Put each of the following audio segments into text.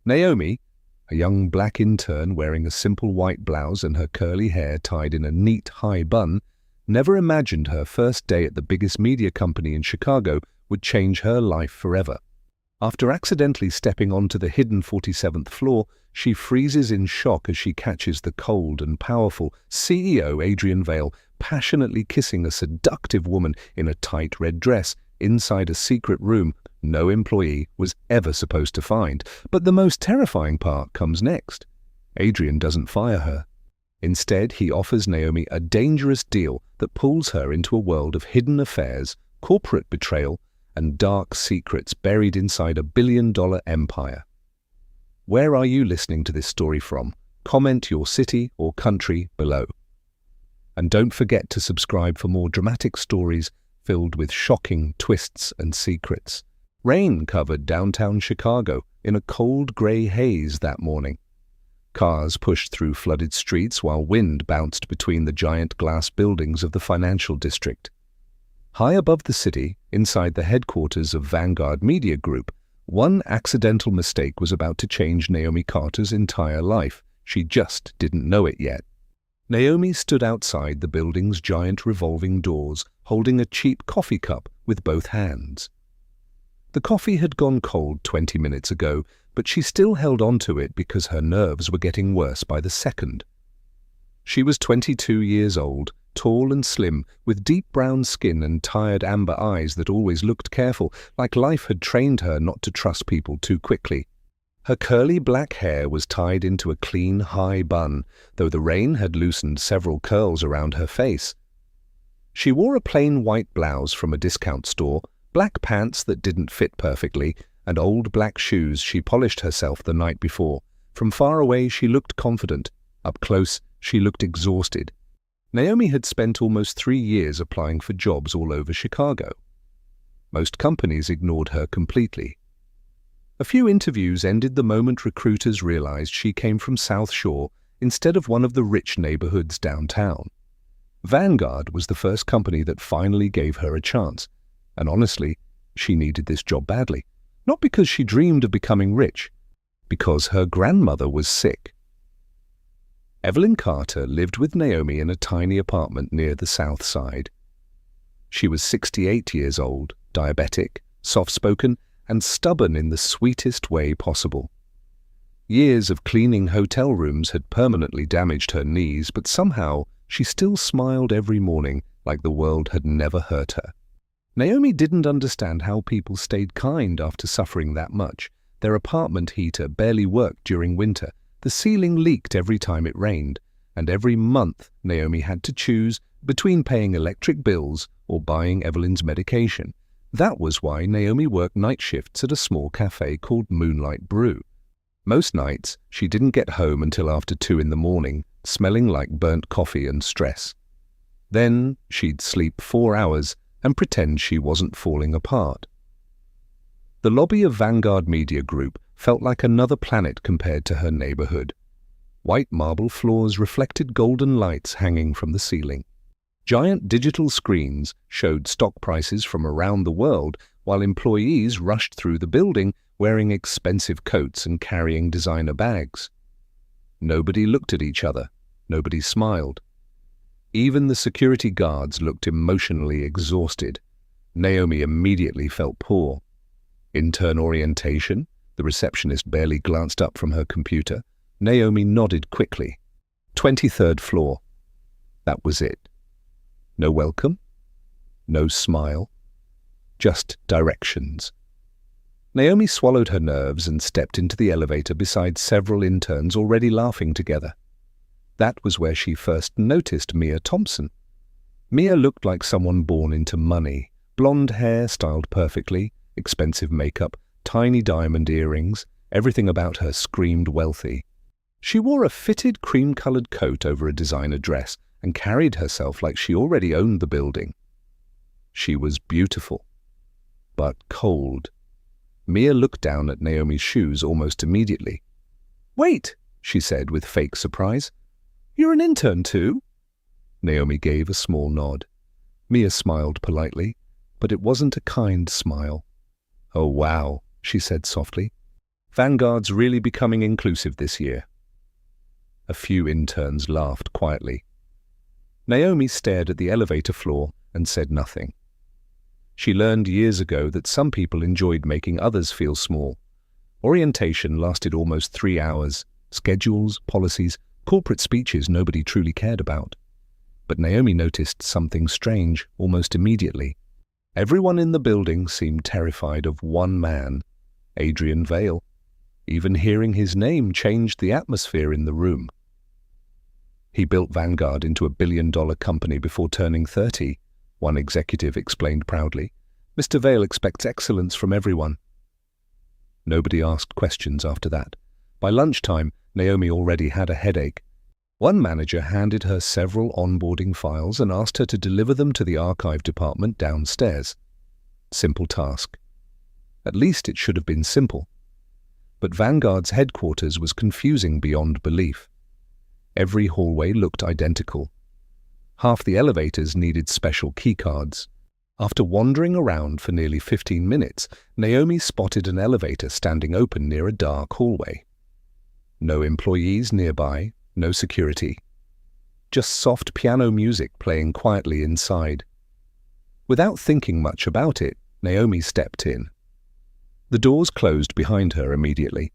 Naomi, a young black intern wearing a simple white blouse and her curly hair tied in a neat high bun, never imagined her first day at the biggest media company in Chicago would change her life forever. After accidentally stepping onto the hidden 47th floor, she freezes in shock as she catches the cold and powerful CEO Adrian Vale passionately kissing a seductive woman in a tight red dress inside a secret room no employee was ever supposed to find. But the most terrifying part comes next. Adrian doesn't fire her. Instead, he offers Naomi a dangerous deal that pulls her into a world of hidden affairs, corporate betrayal, and dark secrets buried inside a billion-dollar empire. Where are you listening to this story from? Comment your city or country below. And don't forget to subscribe for more dramatic stories filled with shocking twists and secrets. Rain covered downtown Chicago in a cold grey haze that morning. Cars pushed through flooded streets while wind bounced between the giant glass buildings of the financial district. High above the city, inside the headquarters of Vanguard Media Group, one accidental mistake was about to change Naomi Carter's entire life. She just didn't know it yet. Naomi stood outside the building's giant revolving doors, holding a cheap coffee cup with both hands. The coffee had gone cold 20 minutes ago, but she still held on to it because her nerves were getting worse by the second. She was 22 years old, tall and slim, with deep brown skin and tired amber eyes that always looked careful, like life had trained her not to trust people too quickly. Her curly black hair was tied into a clean, high bun, though the rain had loosened several curls around her face. She wore a plain white blouse from a discount store, black pants that didn't fit perfectly, and old black shoes she polished herself the night before. From far away she looked confident. Up close she looked exhausted. Naomi had spent almost 3 years applying for jobs all over Chicago. Most companies ignored her completely. A few interviews ended the moment recruiters realized she came from South Shore instead of one of the rich neighborhoods downtown. Vanguard was the first company that finally gave her a chance, and honestly, she needed this job badly. Not because she dreamed of becoming rich, because her grandmother was sick. Evelyn Carter lived with Naomi in a tiny apartment near the South Side. She was 68 years old, diabetic, soft-spoken, and stubborn in the sweetest way possible. Years of cleaning hotel rooms had permanently damaged her knees, but somehow she still smiled every morning like the world had never hurt her. Naomi didn't understand how people stayed kind after suffering that much. Their apartment heater barely worked during winter, the ceiling leaked every time it rained, and every month Naomi had to choose between paying electric bills or buying Evelyn's medication. That was why Naomi worked night shifts at a small cafe called Moonlight Brew. Most nights, she didn't get home until after 2 in the morning, smelling like burnt coffee and stress. Then she'd sleep 4 hours and pretend she wasn't falling apart. The lobby of Vanguard Media Group felt like another planet compared to her neighborhood. White marble floors reflected golden lights hanging from the ceiling. Giant digital screens showed stock prices from around the world, while employees rushed through the building wearing expensive coats and carrying designer bags. Nobody looked at each other. Nobody smiled. Even the security guards looked emotionally exhausted. Naomi immediately felt poor. Intern orientation? The receptionist barely glanced up from her computer. Naomi nodded quickly. 23rd floor. That was it. No welcome, no smile, just directions. Naomi swallowed her nerves and stepped into the elevator beside several interns already laughing together. That was where she first noticed Mia Thompson. Mia looked like someone born into money. Blonde hair styled perfectly, expensive makeup, tiny diamond earrings, everything about her screamed wealthy. She wore a fitted cream-colored coat over a designer dress and carried herself like she already owned the building. She was beautiful, but cold. Mia looked down at Naomi's shoes almost immediately. "Wait," she said with fake surprise. "You're an intern too?" Naomi gave a small nod. Mia smiled politely, but it wasn't a kind smile. "Oh, wow," she said softly. Vanguard's really becoming inclusive this year." A few interns laughed quietly. Naomi stared at the elevator floor and said nothing. She learned years ago that some people enjoyed making others feel small. Orientation lasted almost 3 hours. Schedules, policies, corporate speeches nobody truly cared about. But Naomi noticed something strange almost immediately. Everyone in the building seemed terrified of one man, Adrian Vale. Even hearing his name changed the atmosphere in the room. "He built Vanguard into a billion-dollar company before turning 30, one executive explained proudly. "Mr. Vale expects excellence from everyone." Nobody asked questions after that. By lunchtime, Naomi already had a headache. One manager handed her several onboarding files and asked her to deliver them to the archive department downstairs. Simple task. At least it should have been simple. But Vanguard's headquarters was confusing beyond belief. Every hallway looked identical. Half the elevators needed special keycards. After wandering around for nearly 15 minutes, Naomi spotted an elevator standing open near a dark hallway. No employees nearby, no security. Just soft piano music playing quietly inside. Without thinking much about it, Naomi stepped in. The doors closed behind her immediately.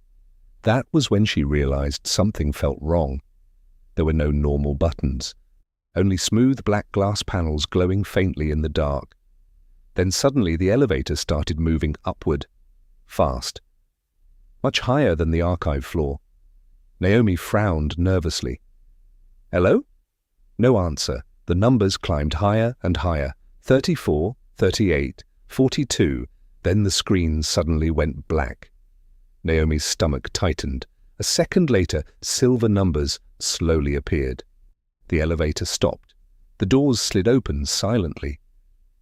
That was when she realized something felt wrong. There were no normal buttons. Only smooth black glass panels glowing faintly in the dark. Then suddenly the elevator started moving upward, fast. Much higher than the archive floor. Naomi frowned nervously. "Hello?" No answer. The numbers climbed higher and higher. 34, 38, 42. Then the screen suddenly went black. Naomi's stomach tightened. A second later, silver numbers slowly appeared. The elevator stopped. The doors slid open silently.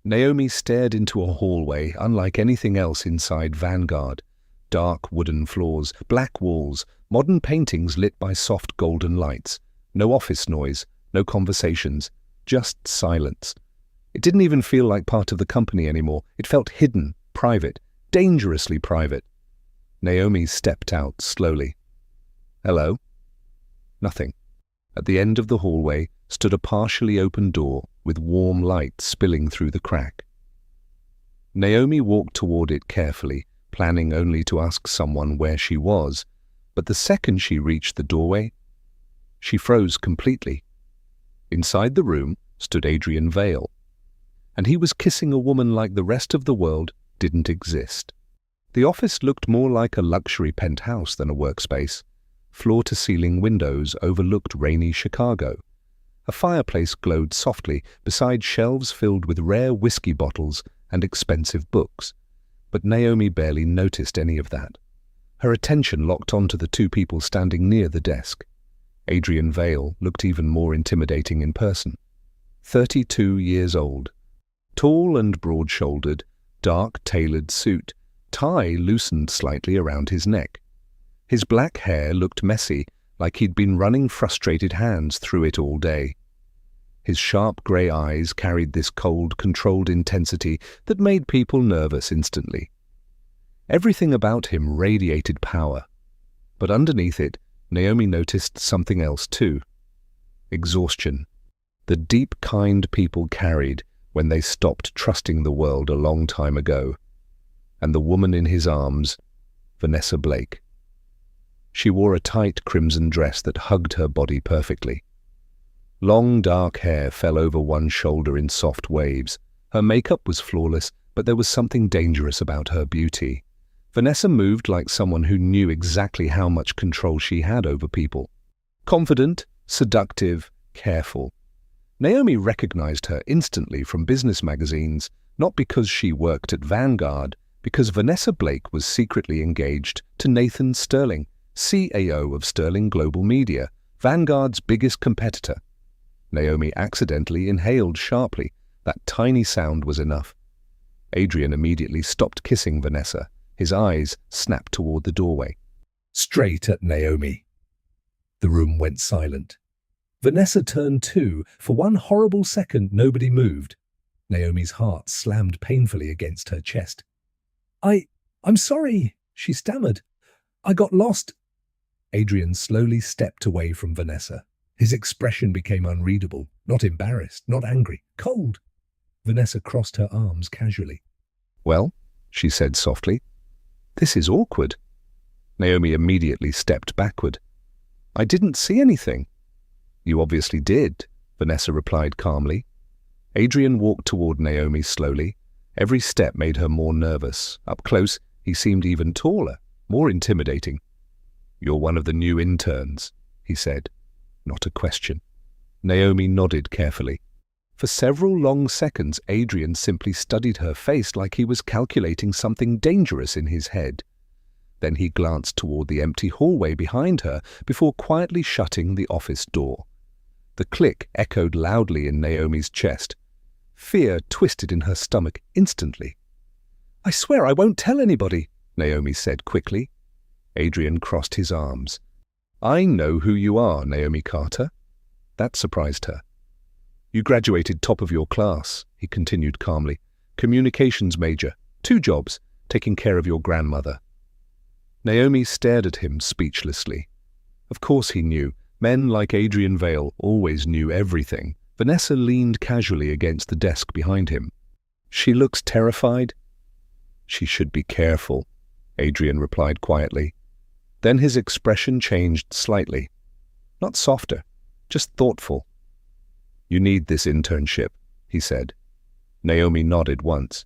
Naomi stared into a hallway unlike anything else inside Vanguard. Dark wooden floors, black walls, modern paintings lit by soft golden lights. No office noise, no conversations, just silence. It didn't even feel like part of the company anymore. It felt hidden, private, dangerously private. Naomi stepped out slowly. "Hello?" Nothing. At the end of the hallway stood a partially open door with warm light spilling through the crack. Naomi walked toward it carefully, planning only to ask someone where she was, but the second she reached the doorway, she froze completely. Inside the room stood Adrian Vale, and he was kissing a woman like the rest of the world didn't exist. The office looked more like a luxury penthouse than a workspace. Floor-to-ceiling windows overlooked rainy Chicago. A fireplace glowed softly beside shelves filled with rare whiskey bottles and expensive books. But Naomi barely noticed any of that. Her attention locked onto the two people standing near the desk. Adrian Vale looked even more intimidating in person. 32 years old. Tall and broad-shouldered, dark tailored suit, tie loosened slightly around his neck. His black hair looked messy, like he'd been running frustrated hands through it all day. His sharp grey eyes carried this cold, controlled intensity that made people nervous instantly. Everything about him radiated power. But underneath it, Naomi noticed something else too. Exhaustion. The deep kind people carried when they stopped trusting the world a long time ago. And the woman in his arms, Vanessa Blake. She wore a tight crimson dress that hugged her body perfectly. Long dark hair fell over one shoulder in soft waves. Her makeup was flawless, but there was something dangerous about her beauty. Vanessa moved like someone who knew exactly how much control she had over people. Confident, seductive, careful. Naomi recognized her instantly from business magazines, not because she worked at Vanguard, because Vanessa Blake was secretly engaged to Nathan Sterling, CAO of Sterling Global Media, Vanguard's biggest competitor. Naomi accidentally inhaled sharply. That tiny sound was enough. Adrian immediately stopped kissing Vanessa. His eyes snapped toward the doorway. Straight at Naomi. The room went silent. Vanessa turned too. For one horrible second, nobody moved. Naomi's heart slammed painfully against her chest. I'm sorry," she stammered. I got lost. Adrian slowly stepped away from Vanessa. His expression became unreadable, not embarrassed, not angry, cold. Vanessa crossed her arms casually. Well, she said softly, this is awkward. Naomi immediately stepped backward. I didn't see anything. You obviously did, Vanessa replied calmly. Adrian walked toward Naomi slowly. Every step made her more nervous. Up close, he seemed even taller, more intimidating. You're one of the new interns, he said. Not a question. Naomi nodded carefully. For several long seconds, Adrian simply studied her face like he was calculating something dangerous in his head. Then he glanced toward the empty hallway behind her before quietly shutting the office door. The click echoed loudly in Naomi's chest. Fear twisted in her stomach instantly. I swear I won't tell anybody, Naomi said quickly. Adrian crossed his arms. I know who you are, Naomi Carter. That surprised her. You graduated top of your class, he continued calmly. Communications major, 2 jobs, taking care of your grandmother. Naomi stared at him speechlessly. Of course he knew. Men like Adrian Vale always knew everything. Vanessa leaned casually against the desk behind him. She looks terrified. She should be careful, Adrian replied quietly. Then his expression changed slightly. Not softer, just thoughtful. You need this internship, he said. Naomi nodded once.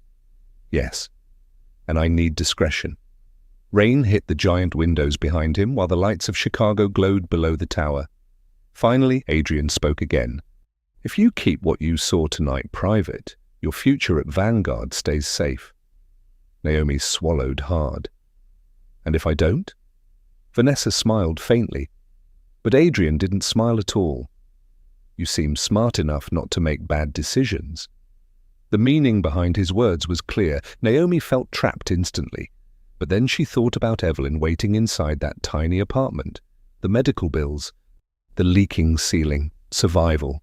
Yes, and I need discretion. Rain hit the giant windows behind him while the lights of Chicago glowed below the tower. Finally, Adrian spoke again. If you keep what you saw tonight private, your future at Vanguard stays safe. Naomi swallowed hard. And if I don't? Vanessa smiled faintly. But Adrian didn't smile at all. You seem smart enough not to make bad decisions. The meaning behind his words was clear. Naomi felt trapped instantly. But then she thought about Evelyn waiting inside that tiny apartment, the medical bills, the leaking ceiling, survival.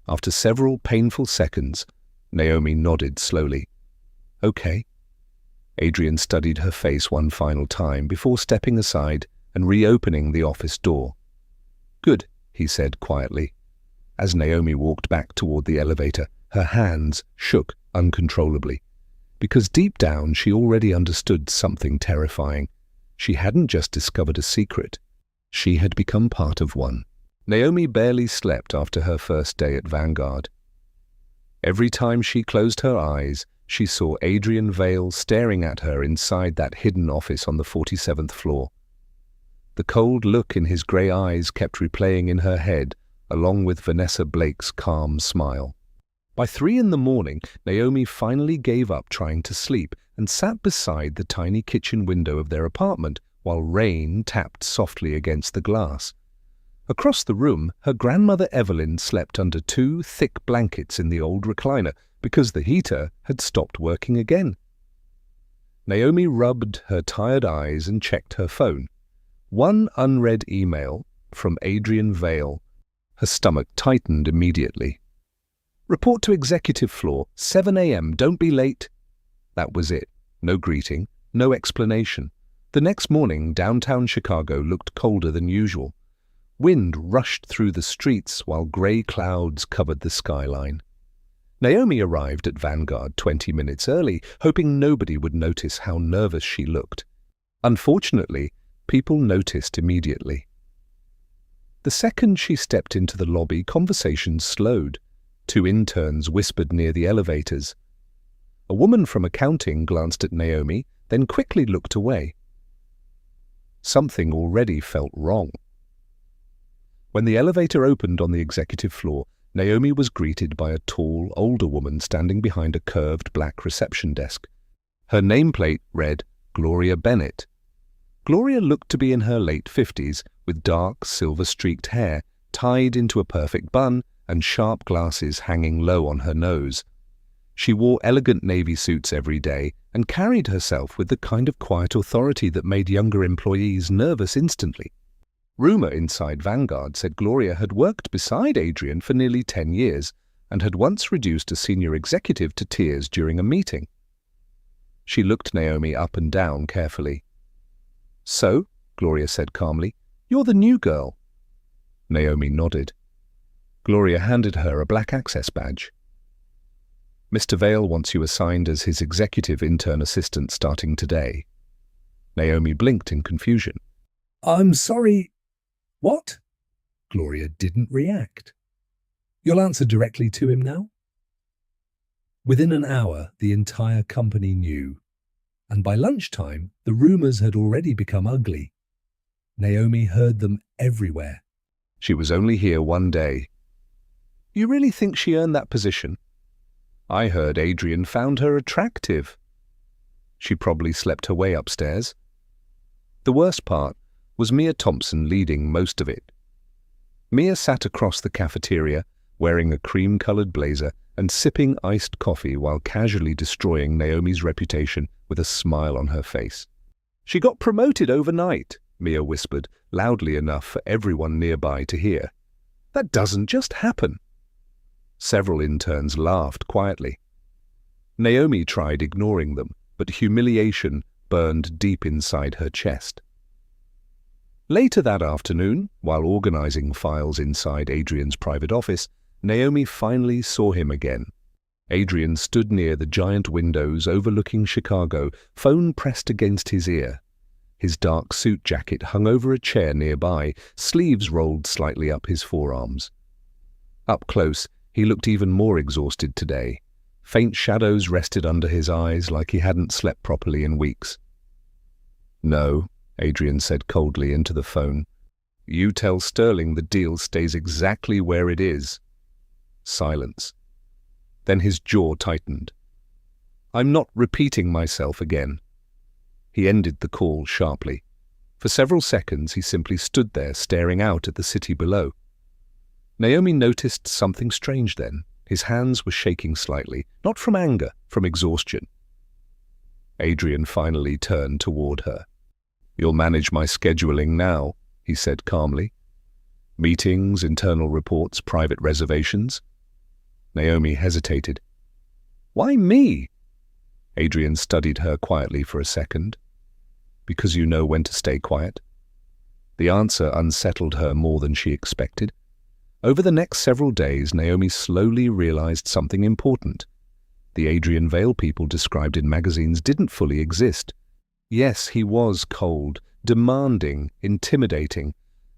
After several painful seconds, Naomi nodded slowly. Okay. Adrian studied her face one final time before stepping aside and reopening the office door. Good, he said quietly. As Naomi walked back toward the elevator, her hands shook uncontrollably. Because deep down she already understood something terrifying. She hadn't just discovered a secret. She had become part of one. Naomi barely slept after her first day at Vanguard. Every time she closed her eyes, she saw Adrian Vale staring at her inside that hidden office on the 47th floor. The cold look in his grey eyes kept replaying in her head, along with Vanessa Blake's calm smile. By 3 a.m, Naomi finally gave up trying to sleep and sat beside the tiny kitchen window of their apartment while rain tapped softly against the glass. Across the room, her grandmother Evelyn slept under 2 thick blankets in the old recliner because the heater had stopped working again. Naomi rubbed her tired eyes and checked her phone. One unread email from Adrian Vale. Her stomach tightened immediately. Report to executive floor, 7 a.m, don't be late. That was it. No greeting, no explanation. The next morning, downtown Chicago looked colder than usual. Wind rushed through the streets while grey clouds covered the skyline. Naomi arrived at Vanguard 20 minutes early, hoping nobody would notice how nervous she looked. Unfortunately, people noticed immediately. The second she stepped into the lobby, conversations slowed. 2 interns whispered near the elevators. A woman from accounting glanced at Naomi, then quickly looked away. Something already felt wrong. When the elevator opened on the executive floor, Naomi was greeted by a tall, older woman standing behind a curved black reception desk. Her nameplate read, Gloria Bennett. Gloria looked to be in her late 50s, with dark, silver-streaked hair tied into a perfect bun and sharp glasses hanging low on her nose. She wore elegant navy suits every day and carried herself with the kind of quiet authority that made younger employees nervous instantly. Rumor inside Vanguard said Gloria had worked beside Adrian for nearly 10 years and had once reduced a senior executive to tears during a meeting. She looked Naomi up and down carefully. So, Gloria said calmly. "You're the new girl." Naomi nodded. Gloria handed her a black access badge. "Mr. Vale wants you assigned as his executive intern assistant starting today." Naomi blinked in confusion. "I'm sorry. What?" Gloria didn't react. "You'll answer directly to him now?" Within an hour, the entire company knew. And by lunchtime, the rumors had already become ugly. Naomi heard them everywhere. "She was only here one day." "You really think she earned that position?" "I heard Adrian found her attractive." "She probably slept her way upstairs." The worst part was Mia Thompson leading most of it. Mia sat across the cafeteria, wearing a cream-colored blazer and sipping iced coffee while casually destroying Naomi's reputation with a smile on her face. "She got promoted overnight," Mia whispered, loudly enough for everyone nearby to hear. "That doesn't just happen." Several interns laughed quietly. Naomi tried ignoring them, but humiliation burned deep inside her chest. Later that afternoon, while organizing files inside Adrian's private office, Naomi finally saw him again. Adrian stood near the giant windows overlooking Chicago, phone pressed against his ear. His dark suit jacket hung over a chair nearby, sleeves rolled slightly up his forearms. Up close, he looked even more exhausted today. Faint shadows rested under his eyes like he hadn't slept properly in weeks. "No," Adrian said coldly into the phone. "You tell Sterling the deal stays exactly where it is." Silence. Then his jaw tightened. "I'm not repeating myself again." He ended the call sharply. For several seconds he simply stood there staring out at the city below. Naomi noticed something strange then. His hands were shaking slightly, not from anger, from exhaustion. Adrian finally turned toward her. "You'll manage my scheduling now," he said calmly. "Meetings, internal reports, private reservations." Naomi hesitated. "Why me?" Adrian studied her quietly for a second. "Because you know when to stay quiet." The answer unsettled her more than she expected. Over the next several days, Naomi slowly realized something important. The Adrian Vale people described in magazines didn't fully exist. Yes, he was cold, demanding, intimidating,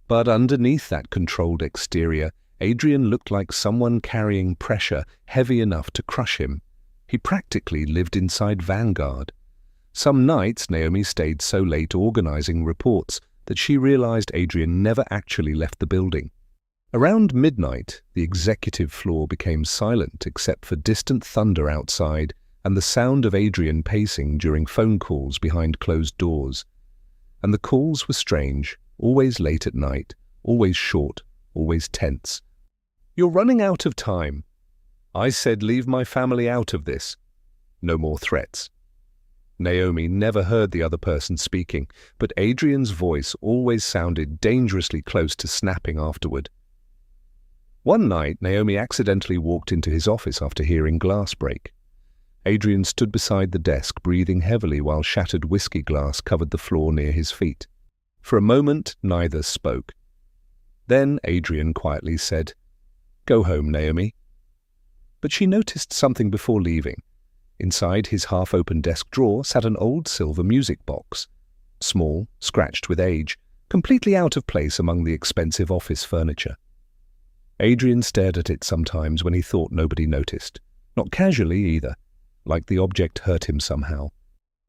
but underneath that controlled exterior, Adrian looked like someone carrying pressure heavy enough to crush him. He practically lived inside Vanguard. Some nights Naomi stayed so late organizing reports that she realized Adrian never actually left the building. Around midnight, the executive floor became silent except for distant thunder outside and the sound of Adrian pacing during phone calls behind closed doors. And the calls were strange, always late at night, always short, always tense. "You're running out of time." "I said leave my family out of this." No more threats. Naomi never heard the other person speaking, but Adrian's voice always sounded dangerously close to snapping afterward. One night, Naomi accidentally walked into his office after hearing glass break. Adrian stood beside the desk, breathing heavily while shattered whiskey glass covered the floor near his feet. For a moment, neither spoke. Then Adrian quietly said, "Go home, Naomi." But she noticed something before leaving. Inside his half-open desk drawer sat an old silver music box. Small, scratched with age, completely out of place among the expensive office furniture. Adrian stared at it sometimes when he thought nobody noticed. Not casually either, like the object hurt him somehow.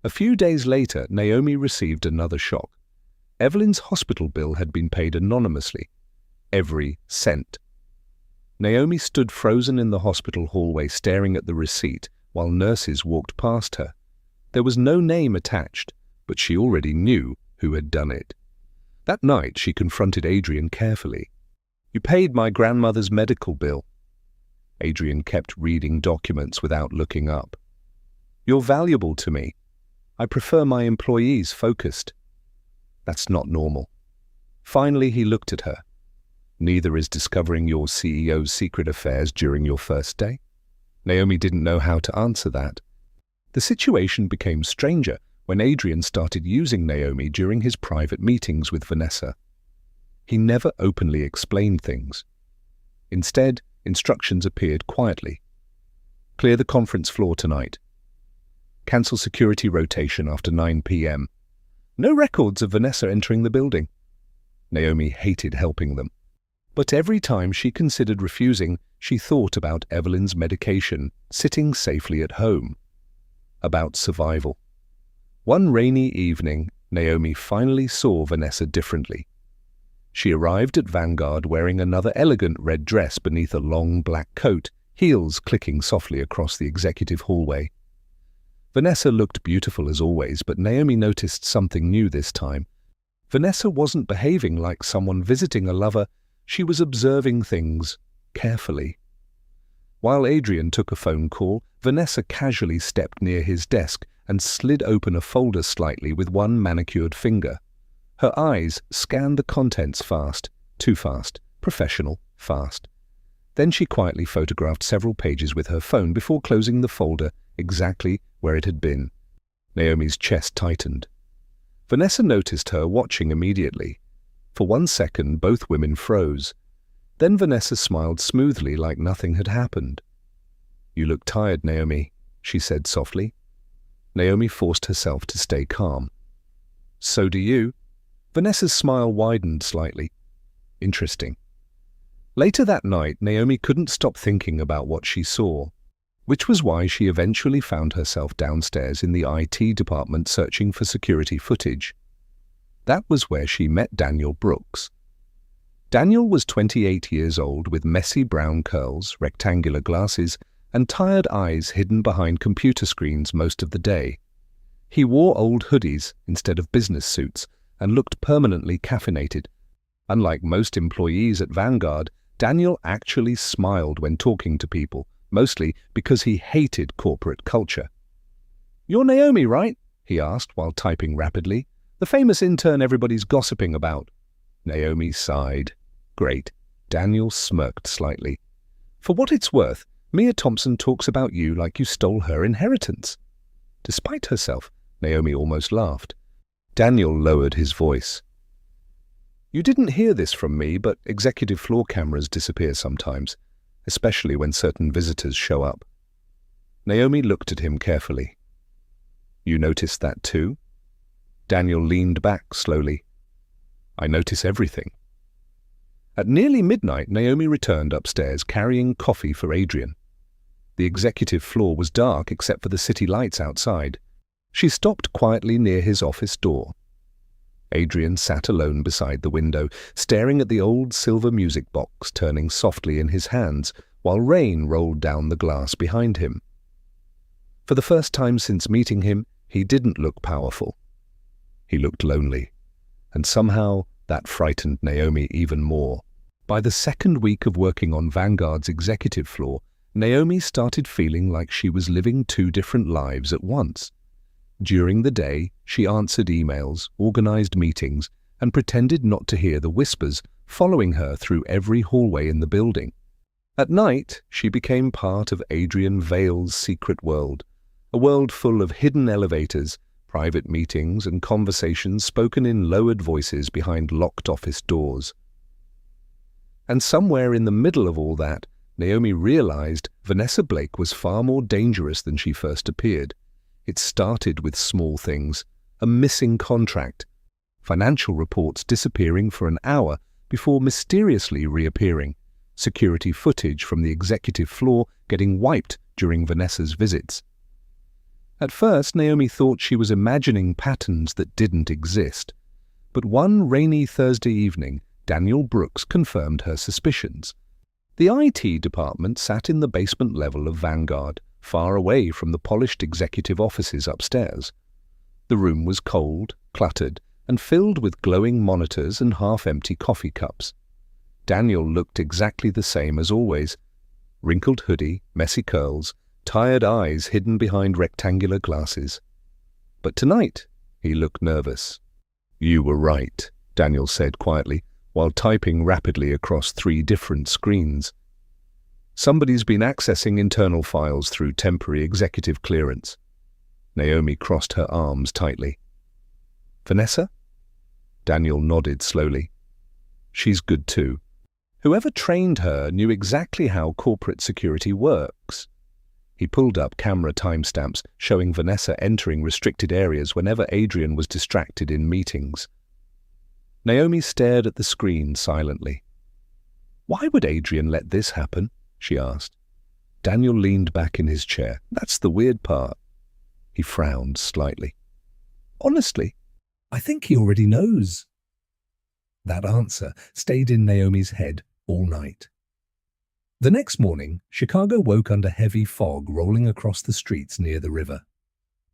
A few days later, Naomi received another shock. Evelyn's hospital bill had been paid anonymously. Every cent. Naomi stood frozen in the hospital hallway staring at the receipt while nurses walked past her. There was no name attached, but she already knew who had done it. That night she confronted Adrian carefully. "You paid my grandmother's medical bill." Adrian kept reading documents without looking up. "You're valuable to me. I prefer my employees focused." "That's not normal." Finally he looked at her. "Neither is discovering your CEO's secret affairs during your first day." Naomi didn't know how to answer that. The situation became stranger when Adrian started using Naomi during his private meetings with Vanessa. He never openly explained things. Instead, instructions appeared quietly. Clear the conference floor tonight. Cancel security rotation after 9 p.m. No records of Vanessa entering the building. Naomi hated helping them. But every time she considered refusing, she thought about Evelyn's medication, sitting safely at home. About survival. One rainy evening, Naomi finally saw Vanessa differently. She arrived at Vanguard wearing another elegant red dress beneath a long black coat, heels clicking softly across the executive hallway. Vanessa looked beautiful as always, but Naomi noticed something new this time. Vanessa wasn't behaving like someone visiting a lover. She was observing things carefully. While Adrian took a phone call, Vanessa casually stepped near his desk and slid open a folder slightly with one manicured finger. Her eyes scanned the contents fast, too fast, professional, fast. Then she quietly photographed several pages with her phone before closing the folder exactly where it had been. Naomi's chest tightened. Vanessa noticed her watching immediately. For 1 second, both women froze. Then Vanessa smiled smoothly like nothing had happened. "You look tired, Naomi," she said softly. Naomi forced herself to stay calm. "So do you." Vanessa's smile widened slightly. "Interesting." Later that night, Naomi couldn't stop thinking about what she saw, which was why she eventually found herself downstairs in the IT department searching for security footage. That was where she met Daniel Brooks. Daniel was 28 years old with messy brown curls, rectangular glasses, and tired eyes hidden behind computer screens most of the day. He wore old hoodies instead of business suits and looked permanently caffeinated. Unlike most employees at Vanguard, Daniel actually smiled when talking to people, mostly because he hated corporate culture. "You're Naomi, right?" he asked while typing rapidly. "The famous intern everybody's gossiping about." Naomi sighed. "Great." Daniel smirked slightly. "For what it's worth, Mia Thompson talks about you like you stole her inheritance." Despite herself, Naomi almost laughed. Daniel lowered his voice. "You didn't hear this from me, but executive floor cameras disappear sometimes, especially when certain visitors show up." Naomi looked at him carefully. "You noticed that too?" Daniel leaned back slowly. "I notice everything." At nearly midnight, Naomi returned upstairs carrying coffee for Adrian. The executive floor was dark except for the city lights outside. She stopped quietly near his office door. Adrian sat alone beside the window, staring at the old silver music box turning softly in his hands while rain rolled down the glass behind him. For the first time since meeting him, he didn't look powerful. He looked lonely, and somehow that frightened Naomi even more. By the second week of working on Vanguard's executive floor, Naomi started feeling like she was living 2 different lives at once. During the day, she answered emails, organized meetings, and pretended not to hear the whispers following her through every hallway in the building. At night, she became part of Adrian Vale's secret world, a world full of hidden elevators, private meetings, and conversations spoken in lowered voices behind locked office doors. And somewhere in the middle of all that, Naomi realized Vanessa Blake was far more dangerous than she first appeared. It started with small things, a missing contract, financial reports disappearing for an hour before mysteriously reappearing, security footage from the executive floor getting wiped during Vanessa's visits. At first, Naomi thought she was imagining patterns that didn't exist. But one rainy Thursday evening, Daniel Brooks confirmed her suspicions. The IT department sat in the basement level of Vanguard, far away from the polished executive offices upstairs. The room was cold, cluttered, and filled with glowing monitors and half-empty coffee cups. Daniel looked exactly the same as always. Wrinkled hoodie, messy curls, tired eyes hidden behind rectangular glasses. But tonight, he looked nervous. "You were right," Daniel said quietly, while typing rapidly across 3 different screens. "Somebody's been accessing internal files through temporary executive clearance." Naomi crossed her arms tightly. Vanessa? Daniel nodded slowly. She's good too. Whoever trained her knew exactly how corporate security works. He pulled up camera timestamps showing Vanessa entering restricted areas whenever Adrian was distracted in meetings. Naomi stared at the screen silently. Why would Adrian let this happen? She asked. Daniel leaned back in his chair. That's the weird part. He frowned slightly. Honestly, I think he already knows. That answer stayed in Naomi's head all night. The next morning, Chicago woke under heavy fog rolling across the streets near the river.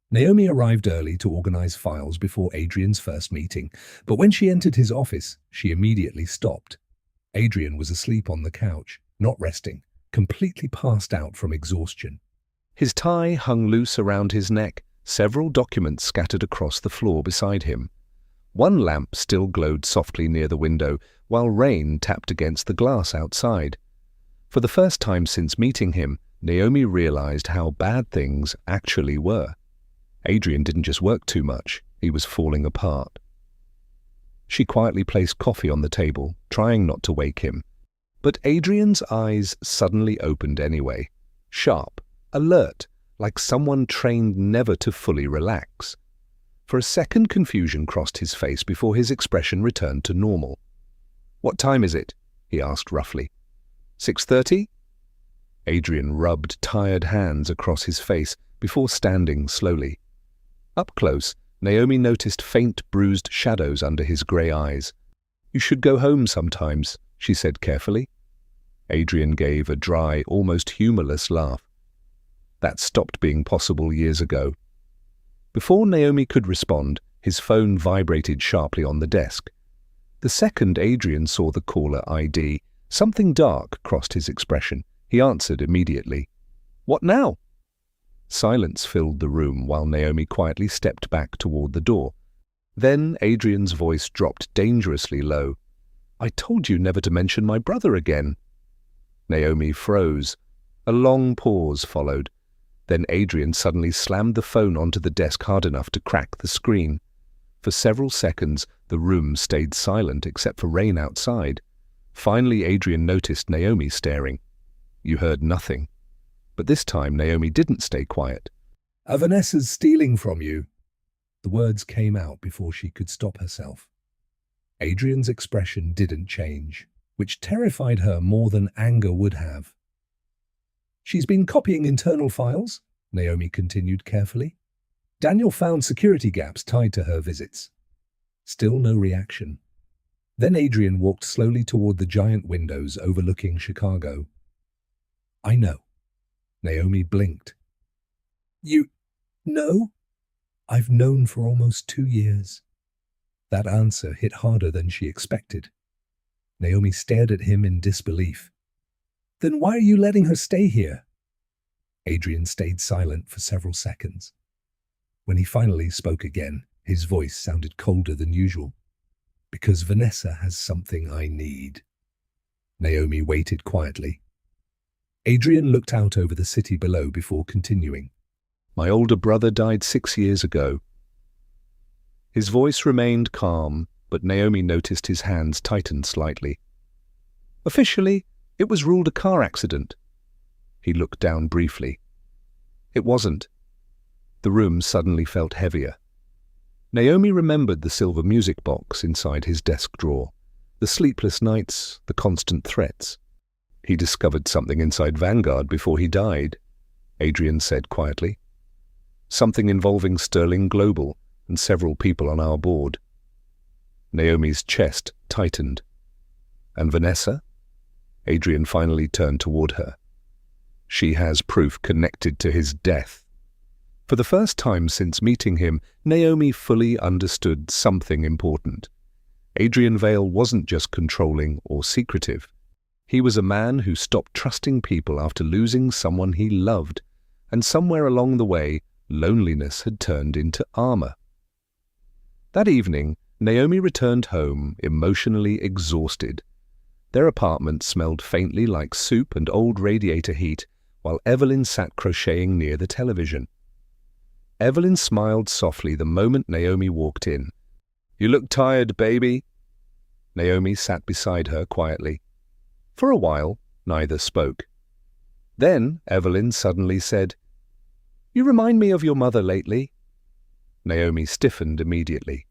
Naomi arrived early to organize files before Adrian's first meeting, but when she entered his office, she immediately stopped. Adrian was asleep on the couch, not resting, completely passed out from exhaustion. His tie hung loose around his neck, several documents scattered across the floor beside him. One lamp still glowed softly near the window, while rain tapped against the glass outside. For the first time since meeting him, Naomi realized how bad things actually were. Adrian didn't just work too much, he was falling apart. She quietly placed coffee on the table, trying not to wake him. But Adrian's eyes suddenly opened anyway, sharp, alert, like someone trained never to fully relax. For a second, confusion crossed his face before his expression returned to normal. "What time is it?" he asked roughly. 6:30? Adrian rubbed tired hands across his face before standing slowly. Up close, Naomi noticed faint, bruised shadows under his grey eyes. "You should go home sometimes," she said carefully. Adrian gave a dry, almost humorless laugh. That stopped being possible years ago. Before Naomi could respond, his phone vibrated sharply on the desk. The second Adrian saw the caller ID, something dark crossed his expression. He answered immediately. "What now?" Silence filled the room while Naomi quietly stepped back toward the door. Then Adrian's voice dropped dangerously low. "I told you never to mention my brother again." Naomi froze. A long pause followed. Then Adrian suddenly slammed the phone onto the desk hard enough to crack the screen. For several seconds, the room stayed silent except for rain outside. Finally, Adrian noticed Naomi staring. "You heard nothing." But this time, Naomi didn't stay quiet. Vanessa's stealing from you." The words came out before she could stop herself. Adrian's expression didn't change, which terrified her more than anger would have. "She's been copying internal files," Naomi continued carefully. "Daniel found security gaps tied to her visits." Still no reaction. Then Adrian walked slowly toward the giant windows overlooking Chicago. "I know." Naomi blinked. "You know?" "I've known for almost 2 years." That answer hit harder than she expected. Naomi stared at him in disbelief. "Then why are you letting her stay here?" Adrian stayed silent for several seconds. When he finally spoke again, his voice sounded colder than usual. "Because Vanessa has something I need." Naomi waited quietly. Adrian looked out over the city below before continuing. "My older brother died 6 years ago." His voice remained calm, but Naomi noticed his hands tightened slightly. "Officially, it was ruled a car accident." He looked down briefly. It wasn't. The room suddenly felt heavier. Naomi remembered the silver music box inside his desk drawer, the sleepless nights, the constant threats. "He discovered something inside Vanguard before he died," Adrian said quietly. "Something involving Sterling Global and several people on our board." Naomi's chest tightened. "And Vanessa?" Adrian finally turned toward her. "She has proof connected to his death." For the first time since meeting him, Naomi fully understood something important. Adrian Vale wasn't just controlling or secretive. He was a man who stopped trusting people after losing someone he loved, and somewhere along the way, loneliness had turned into armor. That evening, Naomi returned home emotionally exhausted. Their apartment smelled faintly like soup and old radiator heat, while Evelyn sat crocheting near the television. Evelyn smiled softly the moment Naomi walked in. "You look tired, baby." Naomi sat beside her quietly. For a while, neither spoke. Then Evelyn suddenly said, "You remind me of your mother lately." Naomi stiffened immediately.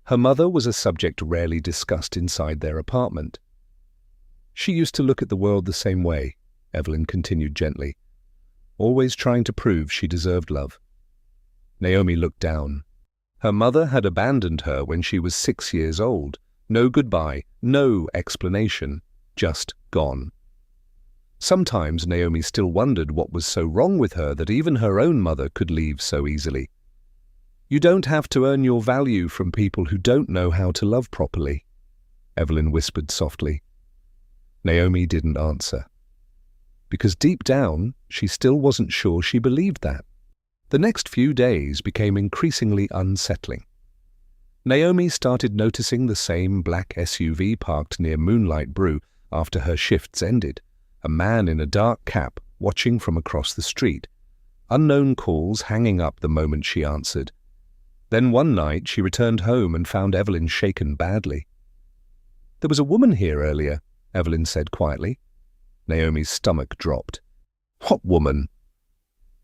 Her mother was a subject rarely discussed inside their apartment. "She used to look at the world the same way," Evelyn continued gently, "always trying to prove she deserved love." Naomi looked down. Her mother had abandoned her when she was 6 years old. No goodbye, no explanation, just gone. Sometimes Naomi still wondered what was so wrong with her that even her own mother could leave so easily. "You don't have to earn your value from people who don't know how to love properly," Evelyn whispered softly. Naomi didn't answer. Because deep down, she still wasn't sure she believed that. The next few days became increasingly unsettling. Naomi started noticing the same black SUV parked near Moonlight Brew after her shifts ended, a man in a dark cap watching from across the street, unknown calls hanging up the moment she answered. Then one night she returned home and found Evelyn shaken badly. "There was a woman here earlier," Evelyn said quietly. Naomi's stomach dropped. "What woman?"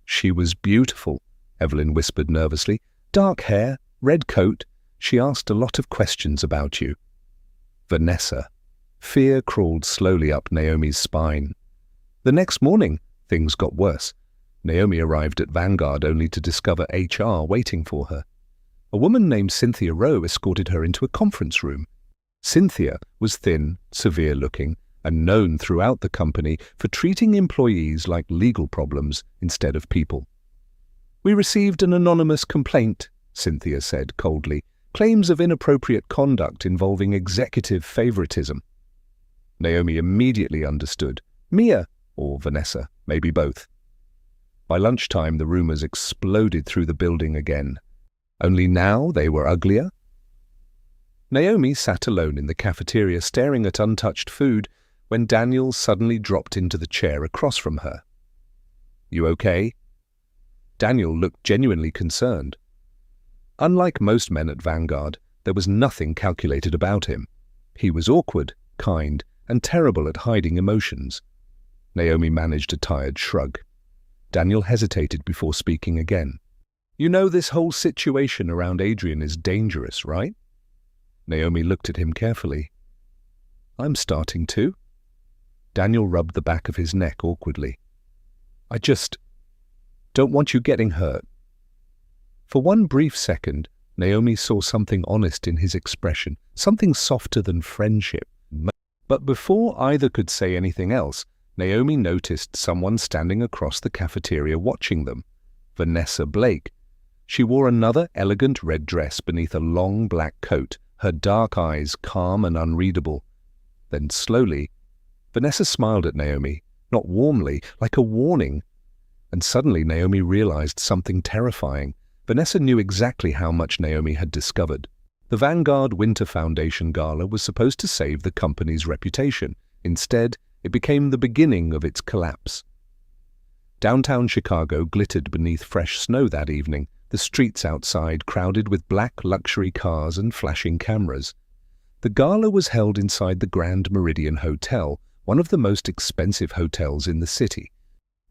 "She was beautiful," Evelyn whispered nervously. "Dark hair, red coat. She asked a lot of questions about you." "Vanessa." Fear crawled slowly up Naomi's spine. The next morning, things got worse. Naomi arrived at Vanguard only to discover HR waiting for her. A woman named Cynthia Rowe escorted her into a conference room. Cynthia was thin, severe-looking, and known throughout the company for treating employees like legal problems instead of people. "We received an anonymous complaint," Cynthia said coldly, "claims of inappropriate conduct involving executive favoritism." Naomi immediately understood. Mia, or Vanessa, maybe both. By lunchtime, the rumors exploded through the building again. Only now they were uglier. Naomi sat alone in the cafeteria staring at untouched food when Daniel suddenly dropped into the chair across from her. "You okay?" Daniel looked genuinely concerned. Unlike most men at Vanguard, there was nothing calculated about him. He was awkward, kind, and terrible at hiding emotions. Naomi managed a tired shrug. Daniel hesitated before speaking again. "You know this whole situation around Adrian is dangerous, right?" Naomi looked at him carefully. "I'm starting to." Daniel rubbed the back of his neck awkwardly. "I just don't want you getting hurt." For one brief second, Naomi saw something honest in his expression, something softer than friendship. But before either could say anything else, Naomi noticed someone standing across the cafeteria watching them. Vanessa Blake. She wore another elegant red dress beneath a long black coat, her dark eyes calm and unreadable. Then slowly, Vanessa smiled at Naomi, not warmly, like a warning. And suddenly Naomi realized something terrifying. Vanessa knew exactly how much Naomi had discovered. The Vanguard Winter Foundation Gala was supposed to save the company's reputation. Instead, it became the beginning of its collapse. Downtown Chicago glittered beneath fresh snow that evening, the streets outside crowded with black luxury cars and flashing cameras. The gala was held inside the Grand Meridian Hotel, one of the most expensive hotels in the city.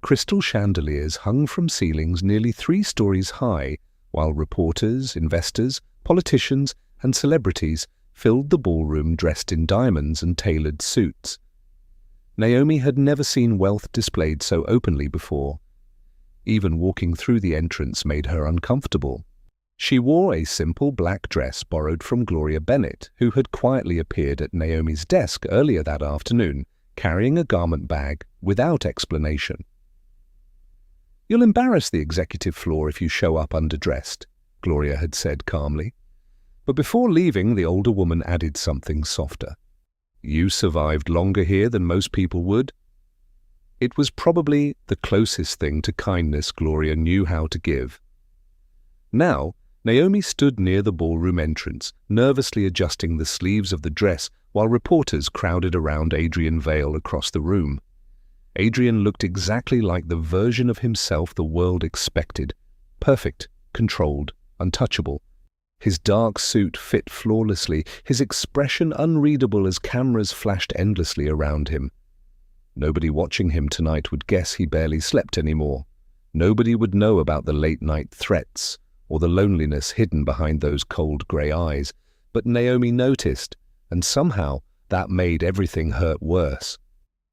Crystal chandeliers hung from ceilings nearly 3 stories high, while reporters, investors, politicians, and celebrities filled the ballroom dressed in diamonds and tailored suits. Naomi had never seen wealth displayed so openly before. Even walking through the entrance made her uncomfortable. She wore a simple black dress borrowed from Gloria Bennett, who had quietly appeared at Naomi's desk earlier that afternoon, carrying a garment bag without explanation. "You'll embarrass the executive floor if you show up underdressed," Gloria had said calmly. But before leaving, the older woman added something softer. "You survived longer here than most people would." It was probably the closest thing to kindness Gloria knew how to give. Now, Naomi stood near the ballroom entrance, nervously adjusting the sleeves of the dress while reporters crowded around Adrian Vale across the room. Adrian looked exactly like the version of himself the world expected. Perfect, controlled, untouchable. His dark suit fit flawlessly, his expression unreadable as cameras flashed endlessly around him. Nobody watching him tonight would guess he barely slept anymore. Nobody would know about the late-night threats or the loneliness hidden behind those cold grey eyes. But Naomi noticed, and somehow that made everything hurt worse.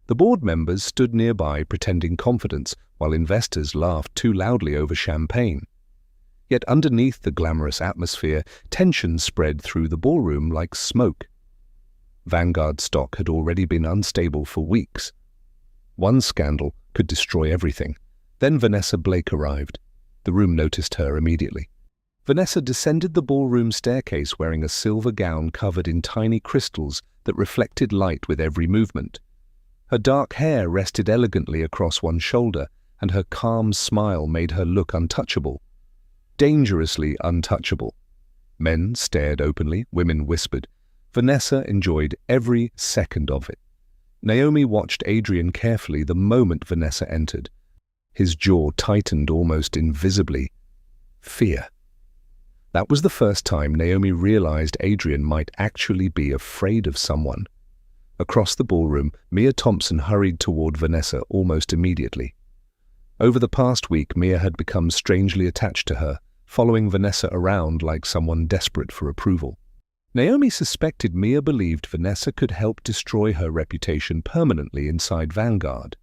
The board members stood nearby pretending confidence, while investors laughed too loudly over champagne. Yet underneath the glamorous atmosphere, tension spread through the ballroom like smoke. Vanguard stock had already been unstable for weeks. One scandal could destroy everything. Then Vanessa Blake arrived. The room noticed her immediately. Vanessa descended the ballroom staircase wearing a silver gown covered in tiny crystals that reflected light with every movement. Her dark hair rested elegantly across one shoulder, and her calm smile made her look untouchable. Dangerously untouchable. Men stared openly, women whispered. Vanessa enjoyed every second of it. Naomi watched Adrian carefully the moment Vanessa entered. His jaw tightened almost invisibly. Fear. That was the first time Naomi realized Adrian might actually be afraid of someone. Across the ballroom, Mia Thompson hurried toward Vanessa almost immediately. Over the past week, Mia had become strangely attached to her, following Vanessa around like someone desperate for approval. Naomi suspected Mia believed Vanessa could help destroy her reputation permanently inside Vanguard.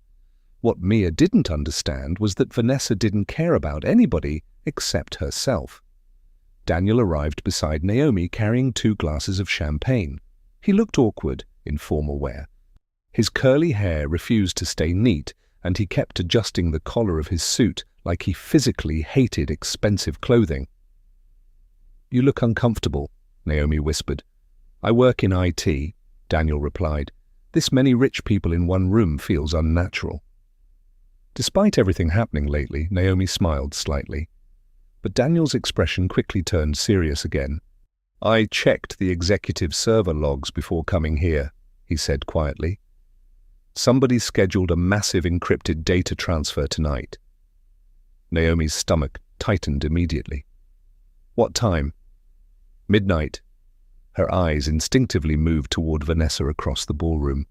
What Mia didn't understand was that Vanessa didn't care about anybody except herself. Daniel arrived beside Naomi carrying 2 glasses of champagne. He looked awkward in formal wear. His curly hair refused to stay neat, and he kept adjusting the collar of his suit like he physically hated expensive clothing. "You look uncomfortable," Naomi whispered. "I work in IT," Daniel replied. "This many rich people in one room feels unnatural." Despite everything happening lately, Naomi smiled slightly. But Daniel's expression quickly turned serious again. "I checked the executive server logs before coming here," he said quietly. "Somebody scheduled a massive encrypted data transfer tonight." Naomi's stomach tightened immediately. "What time?" "Midnight." Her eyes instinctively moved toward Vanessa across the ballroom.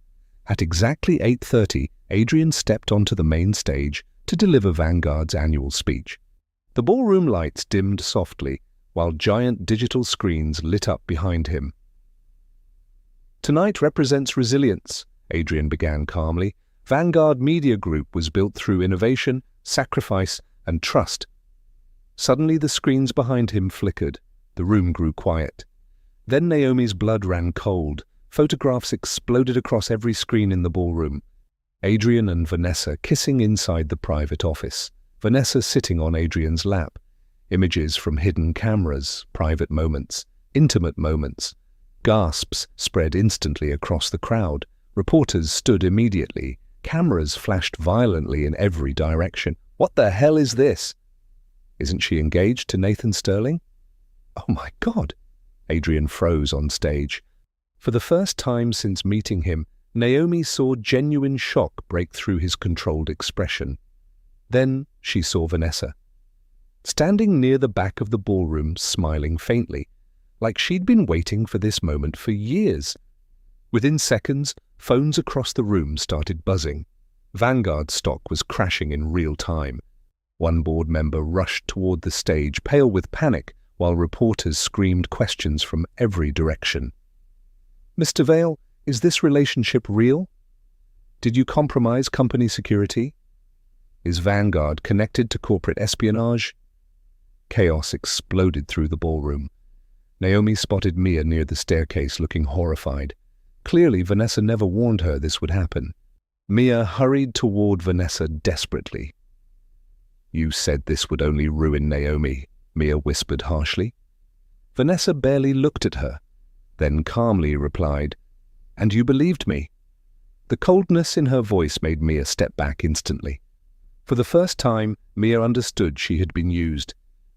At exactly 8:30, Adrian stepped onto the main stage to deliver Vanguard's annual speech. The ballroom lights dimmed softly, while giant digital screens lit up behind him. "Tonight represents resilience," Adrian began calmly. "Vanguard Media Group was built through innovation, sacrifice, and trust." Suddenly the screens behind him flickered. The room grew quiet. Then Naomi's blood ran cold. Photographs exploded across every screen in the ballroom. Adrian and Vanessa kissing inside the private office. Vanessa sitting on Adrian's lap. Images from hidden cameras, private moments, intimate moments. Gasps spread instantly across the crowd. Reporters stood immediately. Cameras flashed violently in every direction. "What the hell is this?" "Isn't she engaged to Nathan Sterling?" "Oh my God!" Adrian froze on stage. For the first time since meeting him, Naomi saw genuine shock break through his controlled expression. Then she saw Vanessa, standing near the back of the ballroom, smiling faintly, like she'd been waiting for this moment for years. Within seconds, phones across the room started buzzing. Vanguard stock was crashing in real time. One board member rushed toward the stage, pale with panic, while reporters screamed questions from every direction. "Mr. Vale, is this relationship real? Did you compromise company security? Is Vanguard connected to corporate espionage?" Chaos exploded through the ballroom. Naomi spotted Mia near the staircase, looking horrified. Clearly, Vanessa never warned her this would happen. Mia hurried toward Vanessa desperately. "You said this would only ruin Naomi," Mia whispered harshly. Vanessa barely looked at her, then calmly replied, "And you believed me?" The coldness in her voice made Mia step back instantly. For the first time, Mia understood she had been used.